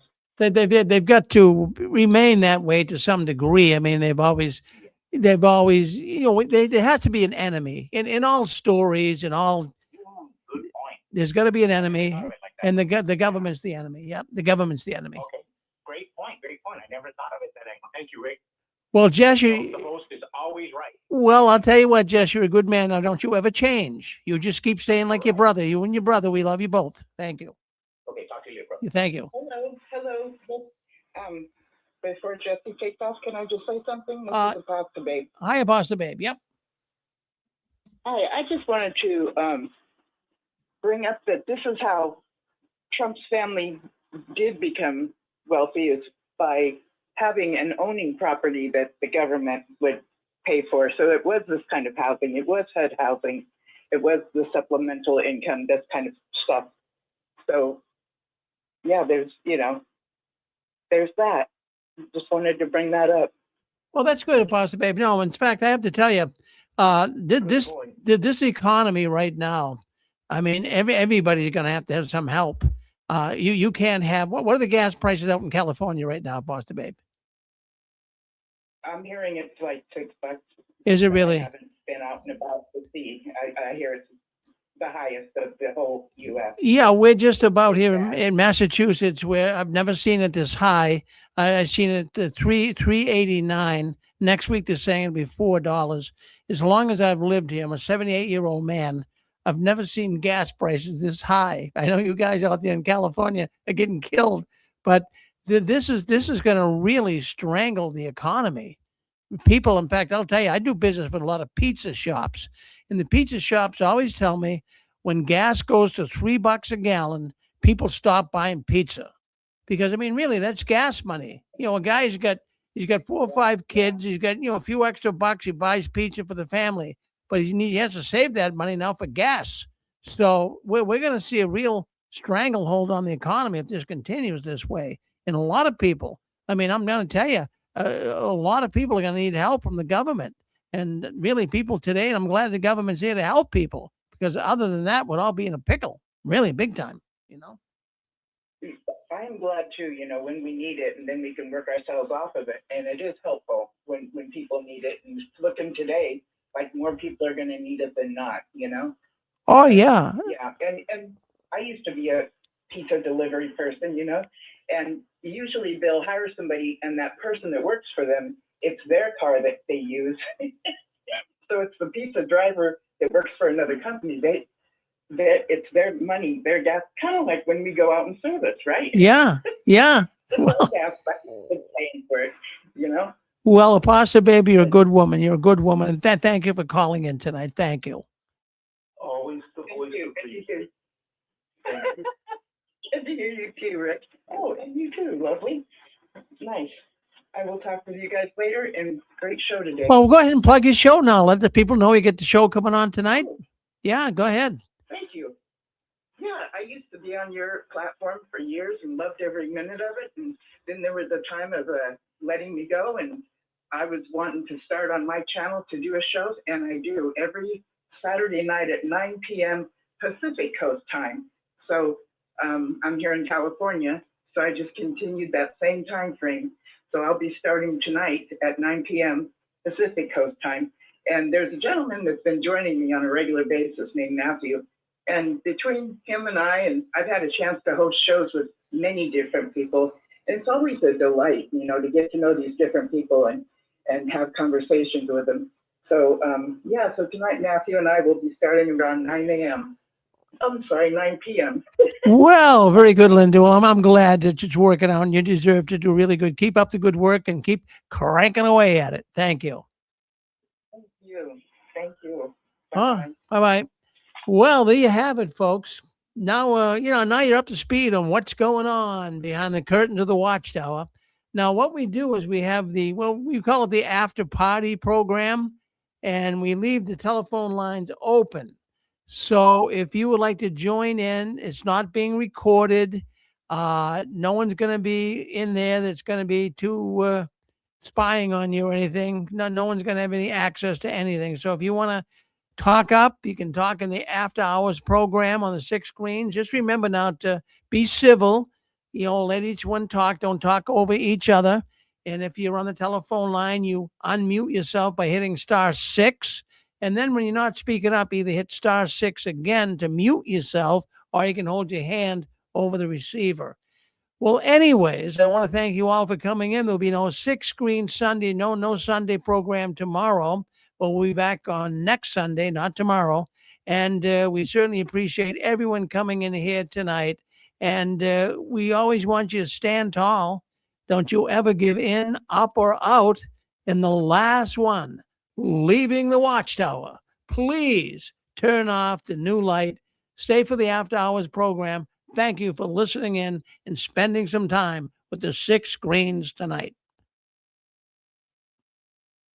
remain that way to some degree. I mean, they've always, there has to be an enemy in all stories and all. There's got to be an enemy, and the government's the enemy. Yeah, the government's the enemy. Okay, great point. I never thought of it that angle. Thank you, Rick. Well, Jesse, the host is always right. Well, I'll tell you what, Jess, you're a good man. Now, don't you ever change. You just keep staying like your brother. You and your brother, we love you both. Thank you. Okay, talk to you, bro. Thank you. Hello. Before Jesse takes off, can I just say something? This is Apostle Babe. Hi, Apostle Babe. Yep. Hi, I just wanted to bring up that this is how Trump's family did become wealthy, is by having and owning property that the government would pay for. So it was this kind of housing. It was HUD housing. It was the supplemental income, this kind of stuff. So yeah, there's that. Just wanted to bring that up. Well, that's good, Apostle Babe. No, in fact, I have to tell you, this economy right now, I mean, everybody's going to have some help. You can't have, what are the gas prices out in California right now, Apostle Babe? I'm hearing it's like $6. Is it really? I haven't been out and about to see. I hear it's the highest of the whole U.S. Yeah, we're just about here in Massachusetts, where I've never seen it this high. I've seen it at $3.89. Next week they're saying it'll be $4. As long as I've lived here, I'm a 78-year-old man. I've never seen gas prices this high. I know you guys out there in California are getting killed, but this is going to really strangle the economy. People, in fact, I'll tell you, I do business with a lot of pizza shops, and the pizza shops always tell me when gas goes to $3 a gallon, people stop buying pizza, because I mean, really, that's gas money. You know, a guy's got 4 or 5 kids, he's got a few extra bucks, he buys pizza for the family, but he has to save that money now for gas. So we're going to see a real stranglehold on the economy if this continues this way. And a lot of people, I mean, I'm going to tell you, a lot of people are going to need help from the government. And really, people today, and I'm glad the government's here to help people, because other than that, we'd all be in a pickle, really big time, I am glad too, when we need it, and then we can work ourselves off of it. And it is helpful when people need it. And looking today, like more people are going to need it than not, Oh, yeah. Yeah, and I used to be a pizza delivery person, and usually they'll hire somebody, and that person that works for them, it's their car that they use. So it's the pizza driver that works for another company. It's their money, their gas, kind of like when we go out and service, right? Yeah. Well, gas, but it's paying for it, Well, Apostle Baby, you're a good woman. You're a good woman. And thank you for calling in tonight. Thank you. Always the voice of reason. Good to hear you too, Rick. Oh, and you too, lovely. Nice. I will talk with you guys later, and great show today. Well, go ahead and plug your show now. Let the people know you get the show coming on tonight. Yeah, go ahead. Thank you. Yeah, I used to be on your platform for years and loved every minute of it. And then there was a time of letting me go, and I was wanting to start on my channel to do a show, and I do every Saturday night at 9 p.m. Pacific Coast time. So I'm here in California, so I just continued that same time frame. So I'll be starting tonight at 9 p.m. Pacific Coast time. And there's a gentleman that's been joining me on a regular basis named Matthew. And between him and I've had a chance to host shows with many different people. And it's always a delight, to get to know these different people and have conversations with them. So, so tonight, Matthew and I will be starting around 9 a.m. I'm sorry, 9 p.m. Well, very good, Linda. Well, I'm glad that it's working out, and you deserve to do really good. Keep up the good work and keep cranking away at it. Thank you. Thank you. Bye-bye. Well, there you have it, folks. Now, now you're up to speed on what's going on behind the curtains of the Watchtower. Now, what we do is we have we call it the after party program, and we leave the telephone lines open. So if you would like to join in, it's not being recorded. No one's going to be in there that's going to be too spying on you or anything. No one's going to have any access to anything. So if you want to talk up, you can talk in the after hours program on the 6 screens. Just remember now to be civil. Let each one talk. Don't talk over each other. And if you're on the telephone line, you unmute yourself by hitting *6. And then when you're not speaking up, either hit *6 again to mute yourself, or you can hold your hand over the receiver. Well, anyways, I want to thank you all for coming in. There'll be no 6 screen Sunday, no Sunday program tomorrow. We'll be back on next Sunday, not tomorrow. And we certainly appreciate everyone coming in here tonight. And we always want you to stand tall. Don't you ever give in, up, or out. In the last one, leaving the Watchtower, please turn off the new light. Stay for the After Hours program. Thank you for listening in and spending some time with the 6 Screens tonight.